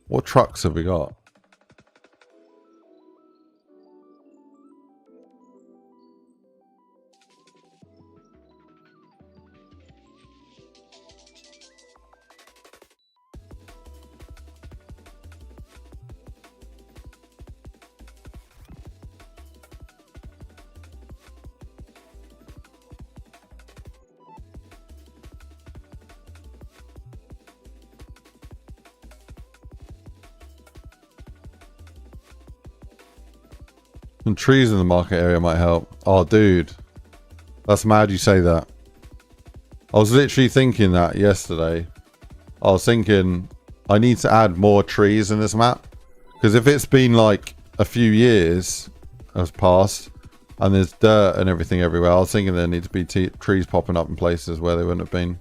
What trucks have we got? Some trees in the market area might help. Oh, dude. That's mad you say that. I was literally thinking that yesterday. I was thinking I need to add more trees in this map. Because if it's been like a few years has passed and there's dirt and everything everywhere, I was thinking there need to be trees popping up in places where they wouldn't have been.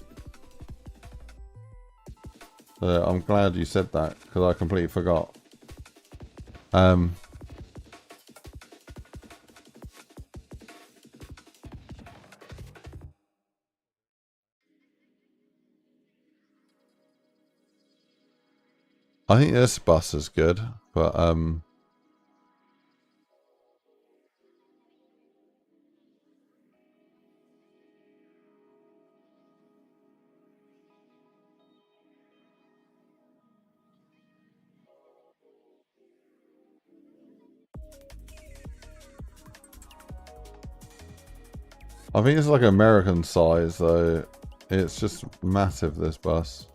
So I'm glad you said that because I completely forgot. I think this bus is good, but I think it's like American size though. It's just massive, this bus.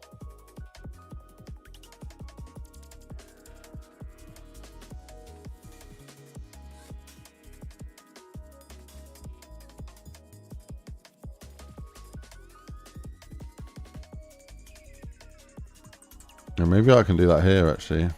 Yeah, maybe I can do that here actually.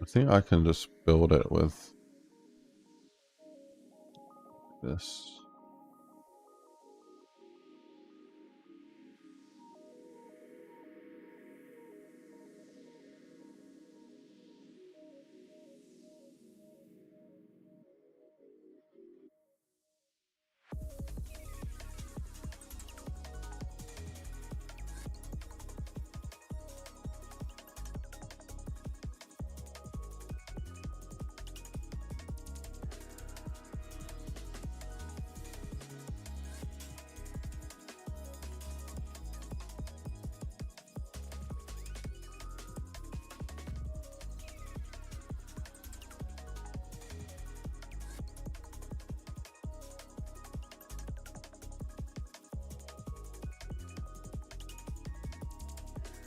think I can just build it with this.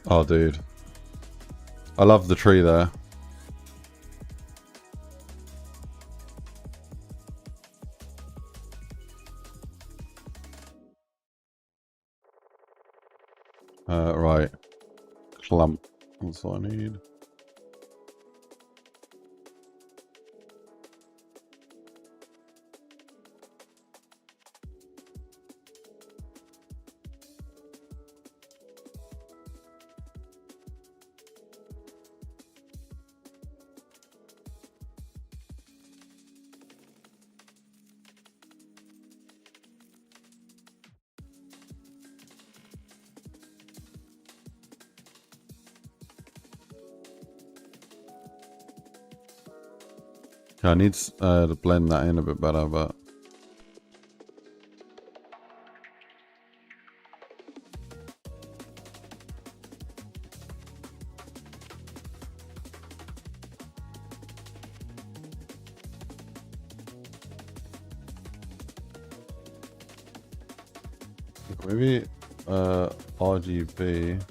Oh, dude. I love the tree there. Right. Clump. That's what I need. Yeah, I need to blend that in a bit better, but maybe RGB.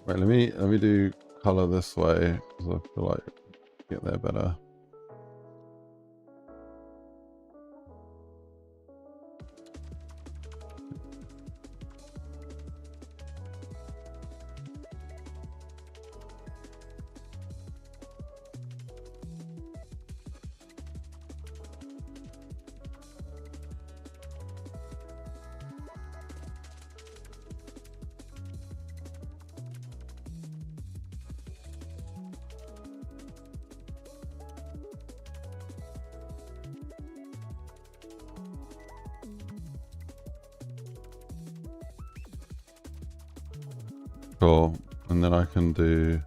Wait, let me do color this way because I feel like get there better. Cool, and then I can do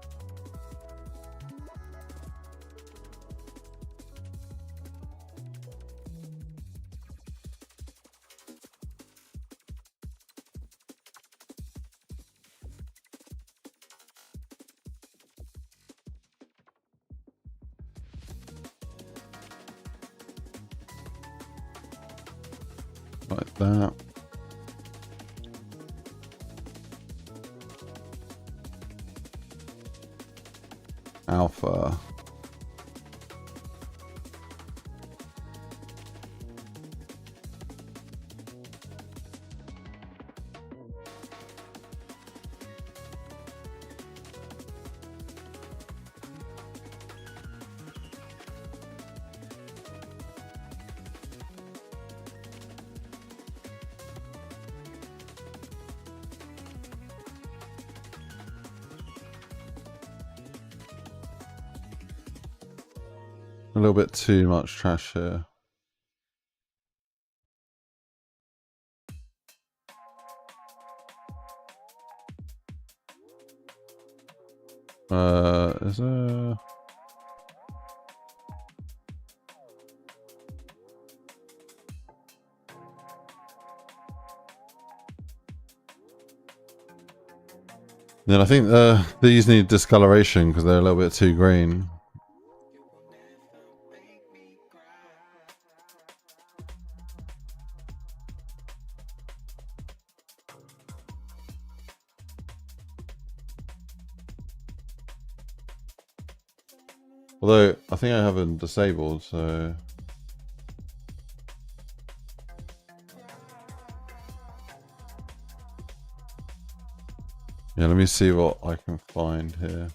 like that. Alpha. A little bit too much trash here. Is there... Then I think these need discoloration because they're a little bit too green. Although, I think I have them disabled, so... Yeah, let me see what I can find here.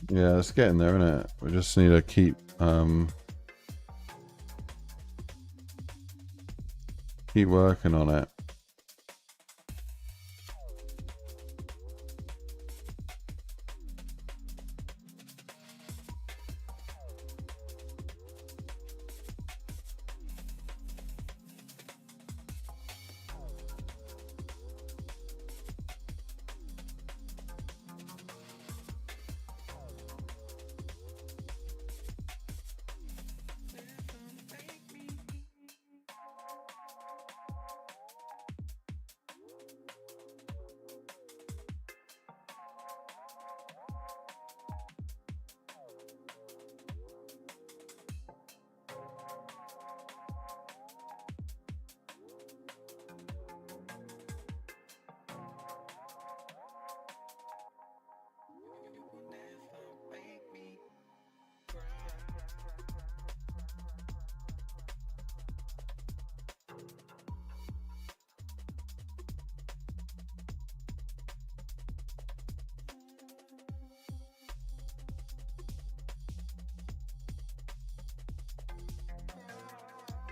Yeah, it's getting there, isn't it? We just need to keep working on it.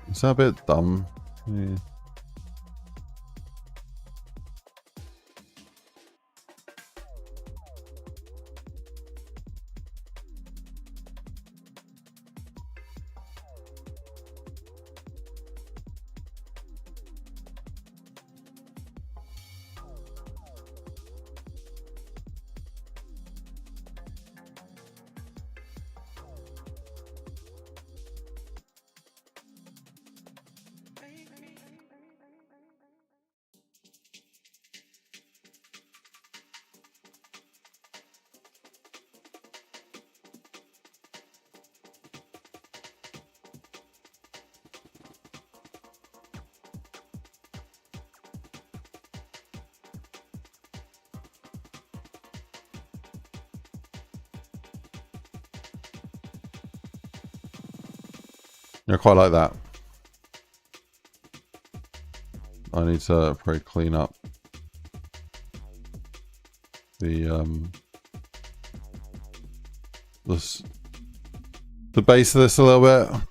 It's a bit dumb. Yeah. I quite like that. I need to probably clean up the base of this a little bit.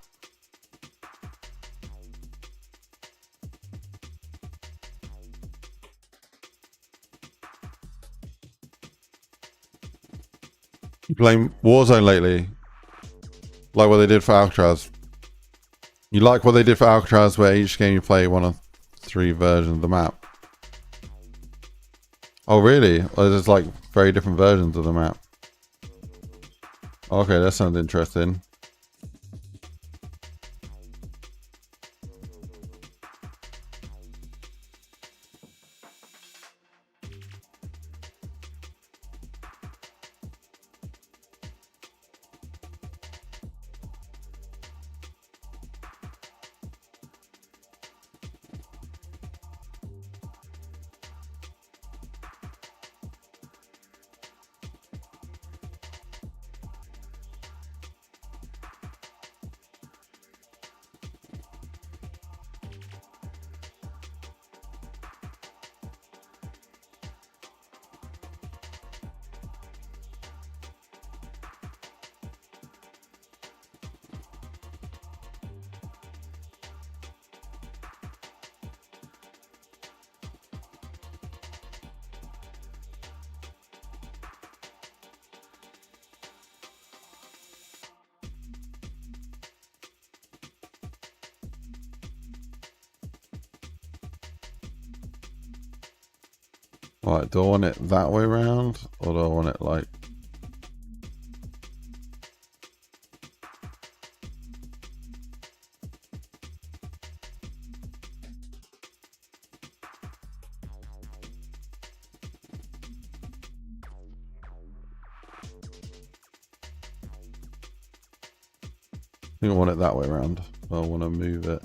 You playing Warzone lately? Like what they did for Alcatraz? You like what they did for Alcatraz, where each game you play one of 3 versions of the map? Oh, really? Or there's like very different versions of the map. Okay, that sounds interesting. Alright, do I want it that way around? Or do I want it like... I think I want it that way around. I want to move it.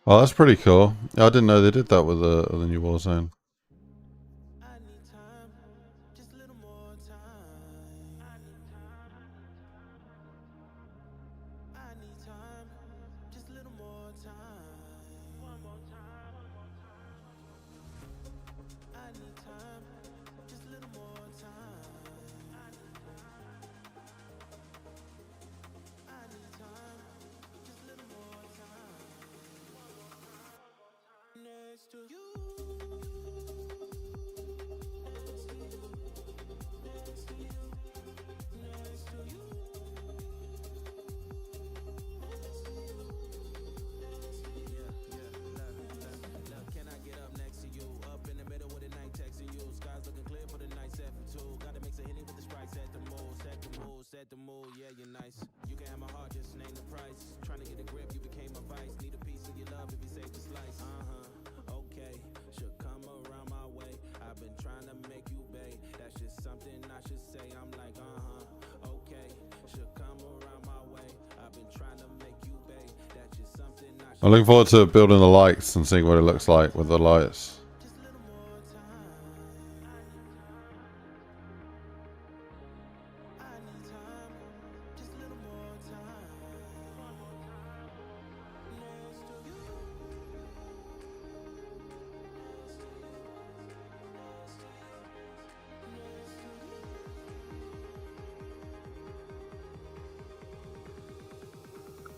Oh, that's pretty cool. I didn't know they did that with the new Warzone. I'm looking forward to building the lights and seeing what it looks like with the lights.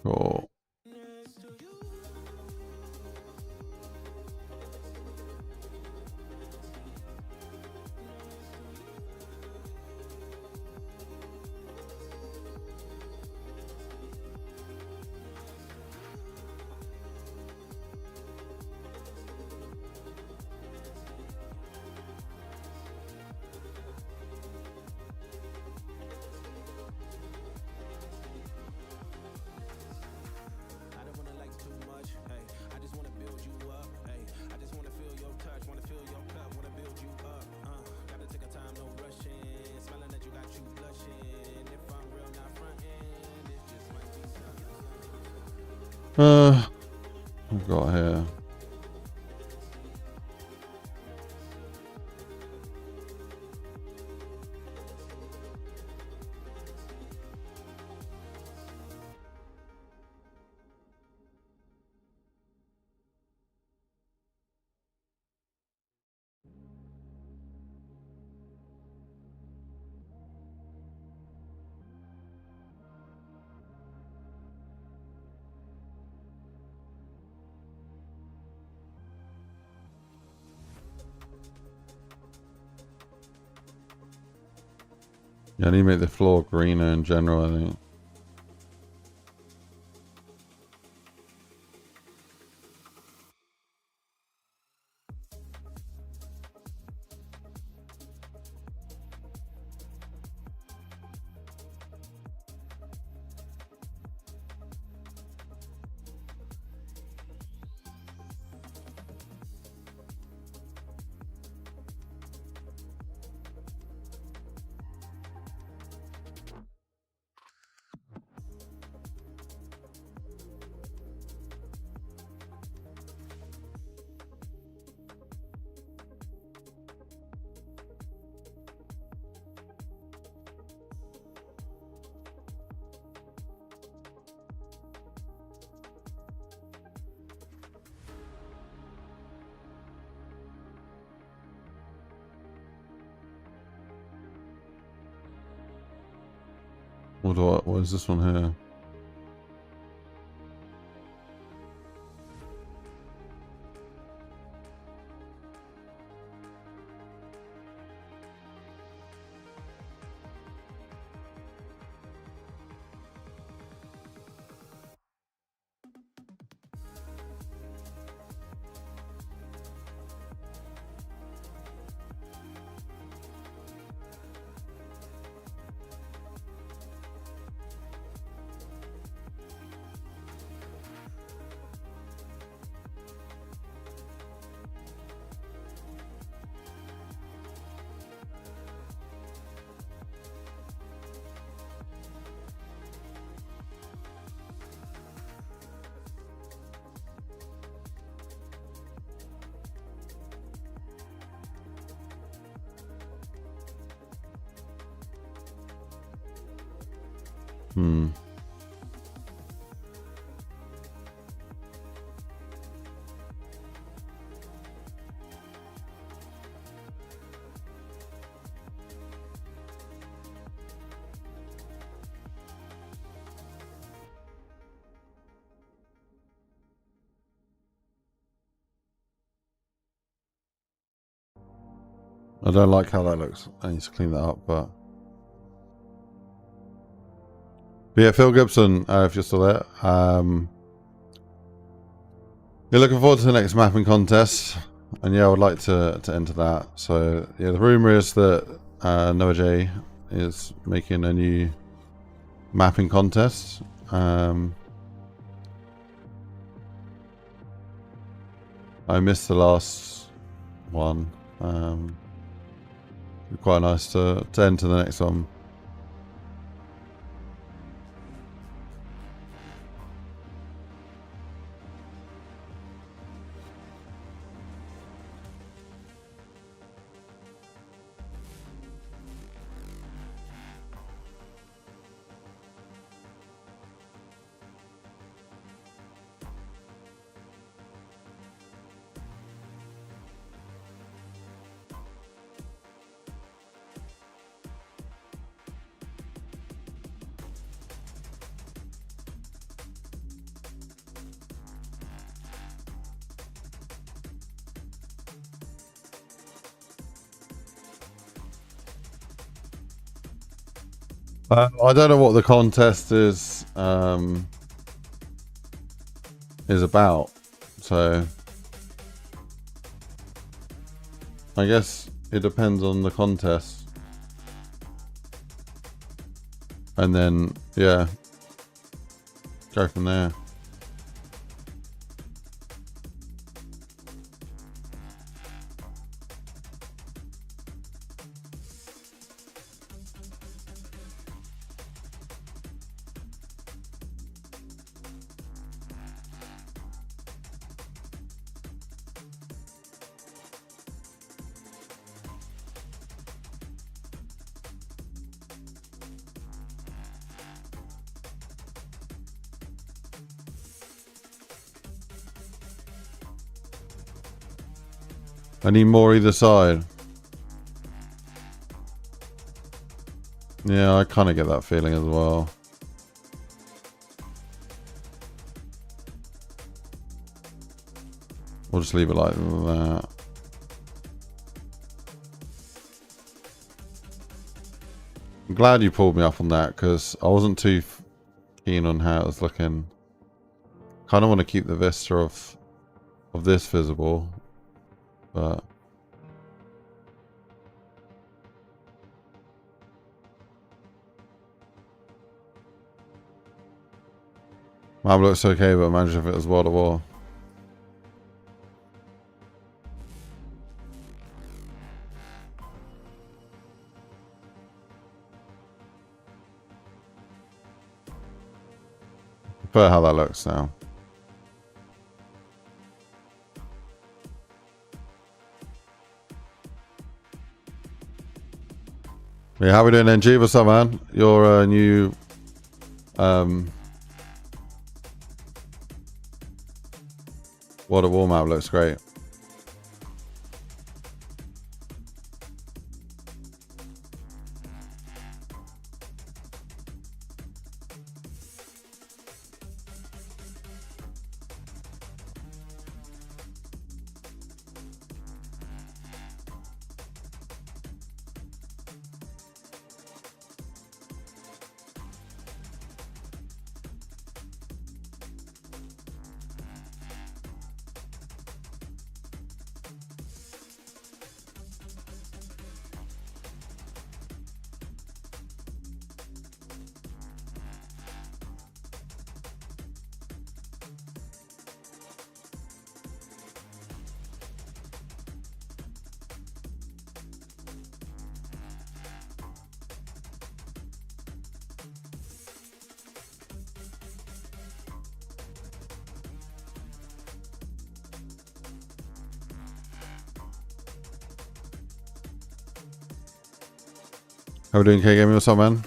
Cool. I've got here. Yeah, I need to make the floor greener in general, I think. What is this one here? I don't like how that looks. I need to clean that up, but yeah, Phil Gibson, if you're still there, you're looking forward to the next mapping contest, and yeah, I would like to enter that. So yeah, the rumor is that Noah J is making a new mapping contest. I missed the last one. It'd be quite nice to enter the next one. I don't know what the contest is about, so I guess it depends on the contest, and then yeah, go from there. I need more either side. Yeah, I kind of get that feeling as well. We'll just leave it like that. I'm glad you pulled me up on that, because I wasn't too keen on how it was looking. Kind of want to keep the vista of this visible, but map looks okay, but imagine if it was wall to wall. Prefer how that looks now. Yeah, how we doing, NG? What's up, man? Your new water wall map looks great. How we doing, K-Gaming? What's up, man?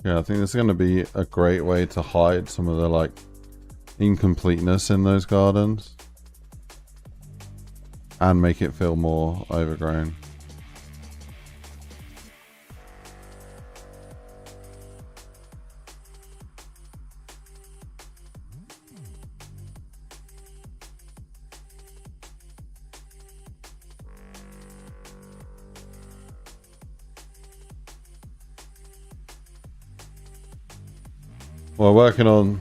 Yeah, I think this is going to be a great way to hide some of the like incompleteness in those gardens and make it feel more overgrown. We're working on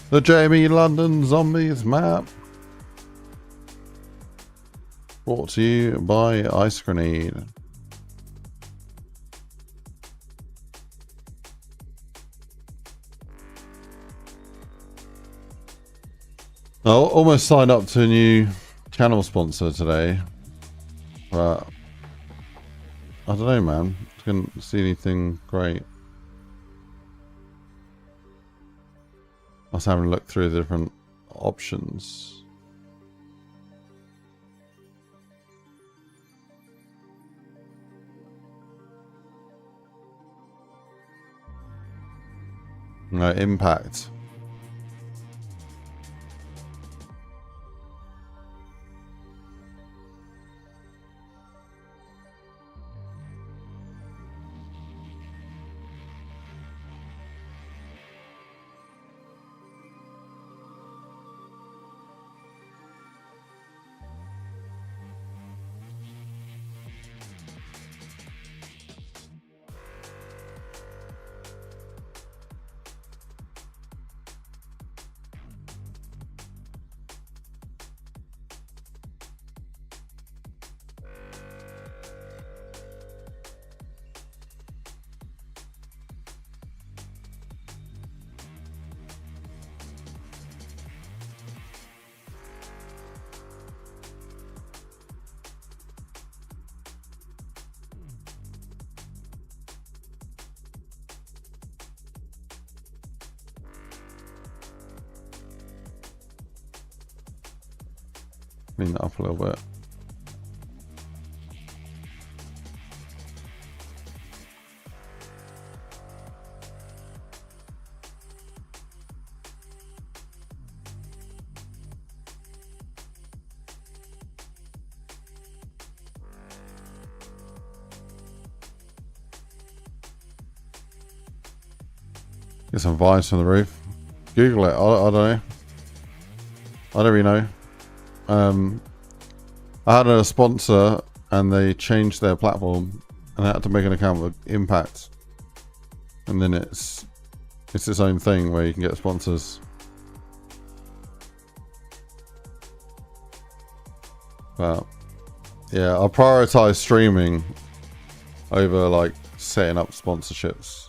the Jamie London Zombies map. Brought to you by IceGrenade. I almost signed up to a new channel sponsor today, but I don't know, man. I couldn't see anything great. I was having a look through the different options. No impact. Clean that up a little bit. Get some vibes from the roof. Google it. I don't know. I don't really know. I had a sponsor and they changed their platform and I had to make an account with Impact, and then it's its own thing where you can get sponsors. But yeah, I prioritize streaming over like setting up sponsorships,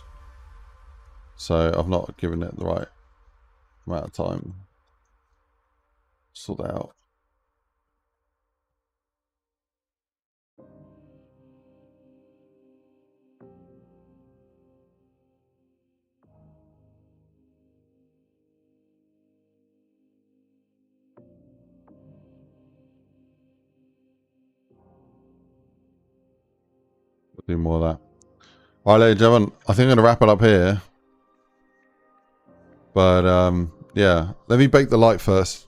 so I've not given it the right amount of time. Sort that out. Do more of that. All right, ladies and gentlemen, I think I'm going to wrap it up here. But, yeah, let me bake the light first.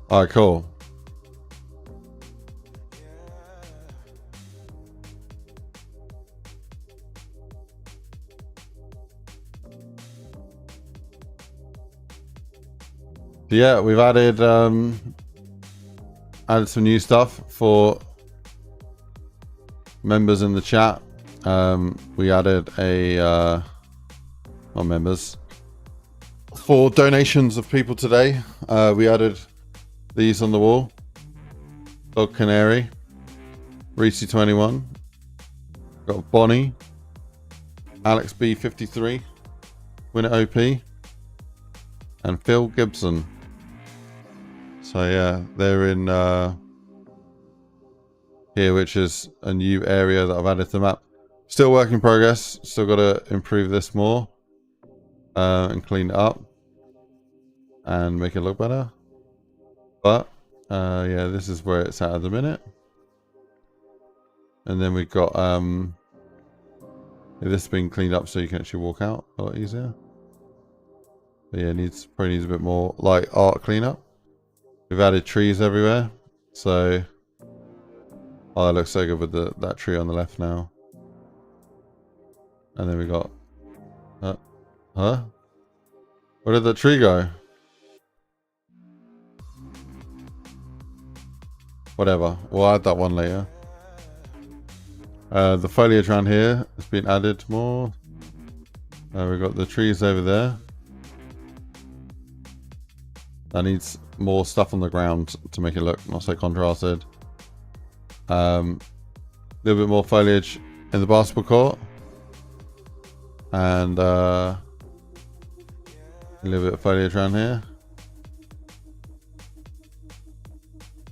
All right, cool. Yeah, we've added some new stuff for members in the chat. We added a not members for donations of people today. We added these on the wall. Dog Canary, Reese 21, got Bonnie, Alex B53, Winner OP, and Phil Gibson. So yeah, they're in here, which is a new area that I've added to the map. Still work in progress. Still got to improve this more and clean it up and make it look better. But yeah, this is where it's at the minute. And then we've got this has been cleaned up so you can actually walk out a lot easier. But yeah, probably needs a bit more like art cleanup. We've added trees everywhere, so oh, that looks so good with that tree on the left now. And then we got huh? Where did the tree go? Whatever, we'll add that one later. The foliage around here has been added more. We've got the trees over there. That needs more stuff on the ground to make it look not so contrasted. A little bit more foliage in the basketball court. And a little bit of foliage around here.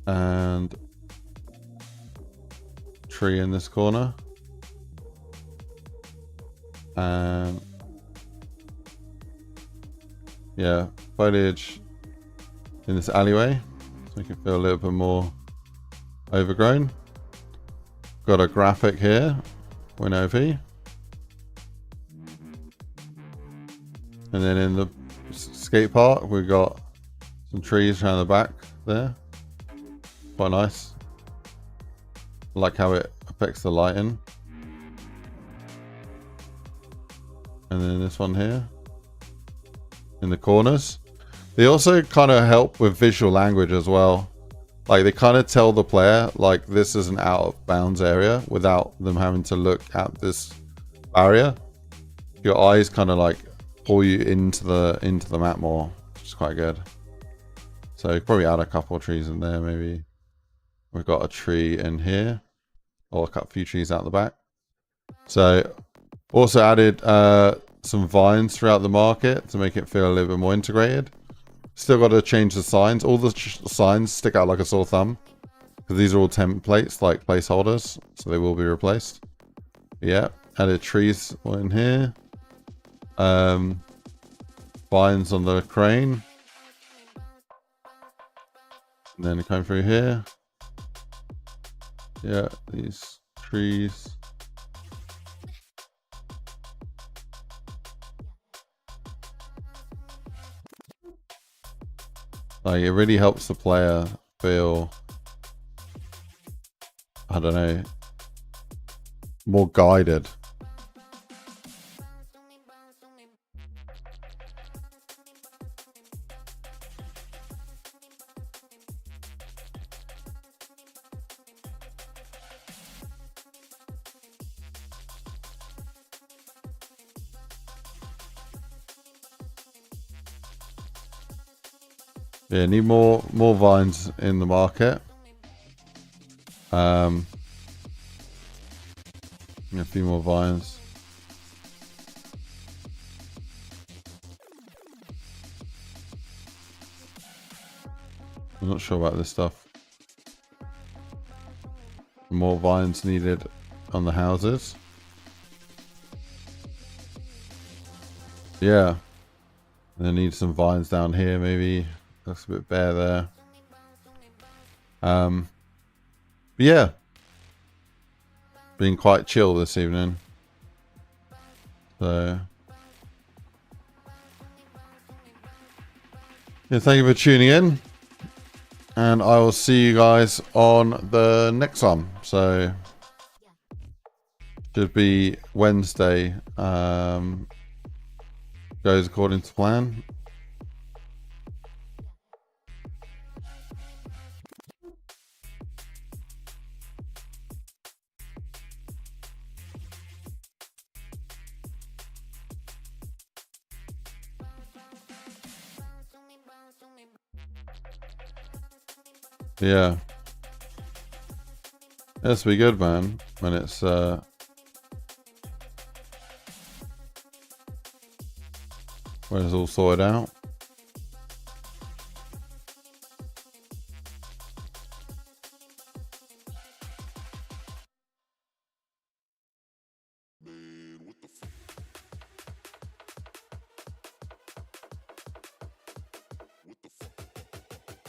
And tree in this corner. And yeah, foliage in this alleyway to make it feel a little bit more overgrown. Got a graphic here, WinOV. And then in the skate park, we've got some trees around the back there. Quite nice. I like how it affects the lighting. And then this one here in the corners. They also kind of help with visual language as well. Like they kind of tell the player like this is an out of bounds area without them having to look at this barrier. Your eyes kind of like pull you into the map more, which is quite good. So probably add a couple of trees in there maybe. We've got a tree in here, or a few trees out the back. So also added some vines throughout the market to make it feel a little bit more integrated. Still got to change the signs. All the signs stick out like a sore thumb because these are all templates, like placeholders, so they will be replaced. Yeah, added trees in here. vines on the crane. And then come through here. Yeah, these trees. Like, it really helps the player feel, I don't know, more guided. Yeah, need more vines in the market. A few more vines. I'm not sure about this stuff. More vines needed on the houses. Yeah. And I need some vines down here, maybe. Looks a bit bare there. But yeah. Being quite chill this evening. So yeah, thank you for tuning in. And I will see you guys on the next one. So should be Wednesday. Goes according to plan. Yeah. This will be good, man, when it's when it's all sorted out.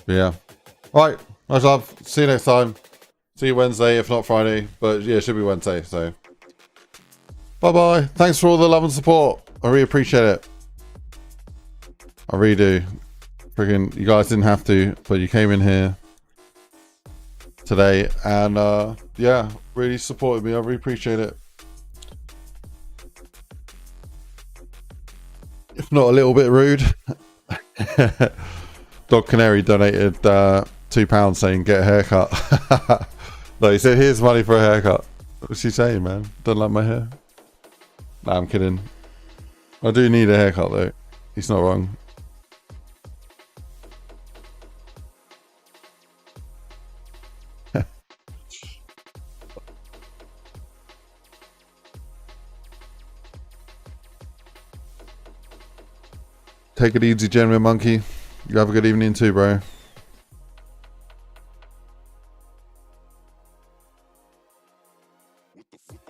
Yeah. Right. Much love. See you next time. See you Wednesday, if not Friday. But yeah, it should be Wednesday. So bye-bye. Thanks for all the love and support. I really appreciate it. I really do. Friggin', you guys didn't have to, but you came in here today and yeah, really supported me. I really appreciate it. If not a little bit rude. Dog Canary donated £2 saying get a haircut. No, he said here's money for a haircut. What's she saying, man? Don't like my hair? Nah, I'm kidding. I do need a haircut though. He's not wrong. Take it easy, Genuine Monkey. You have a good evening too, bro. What the fuck?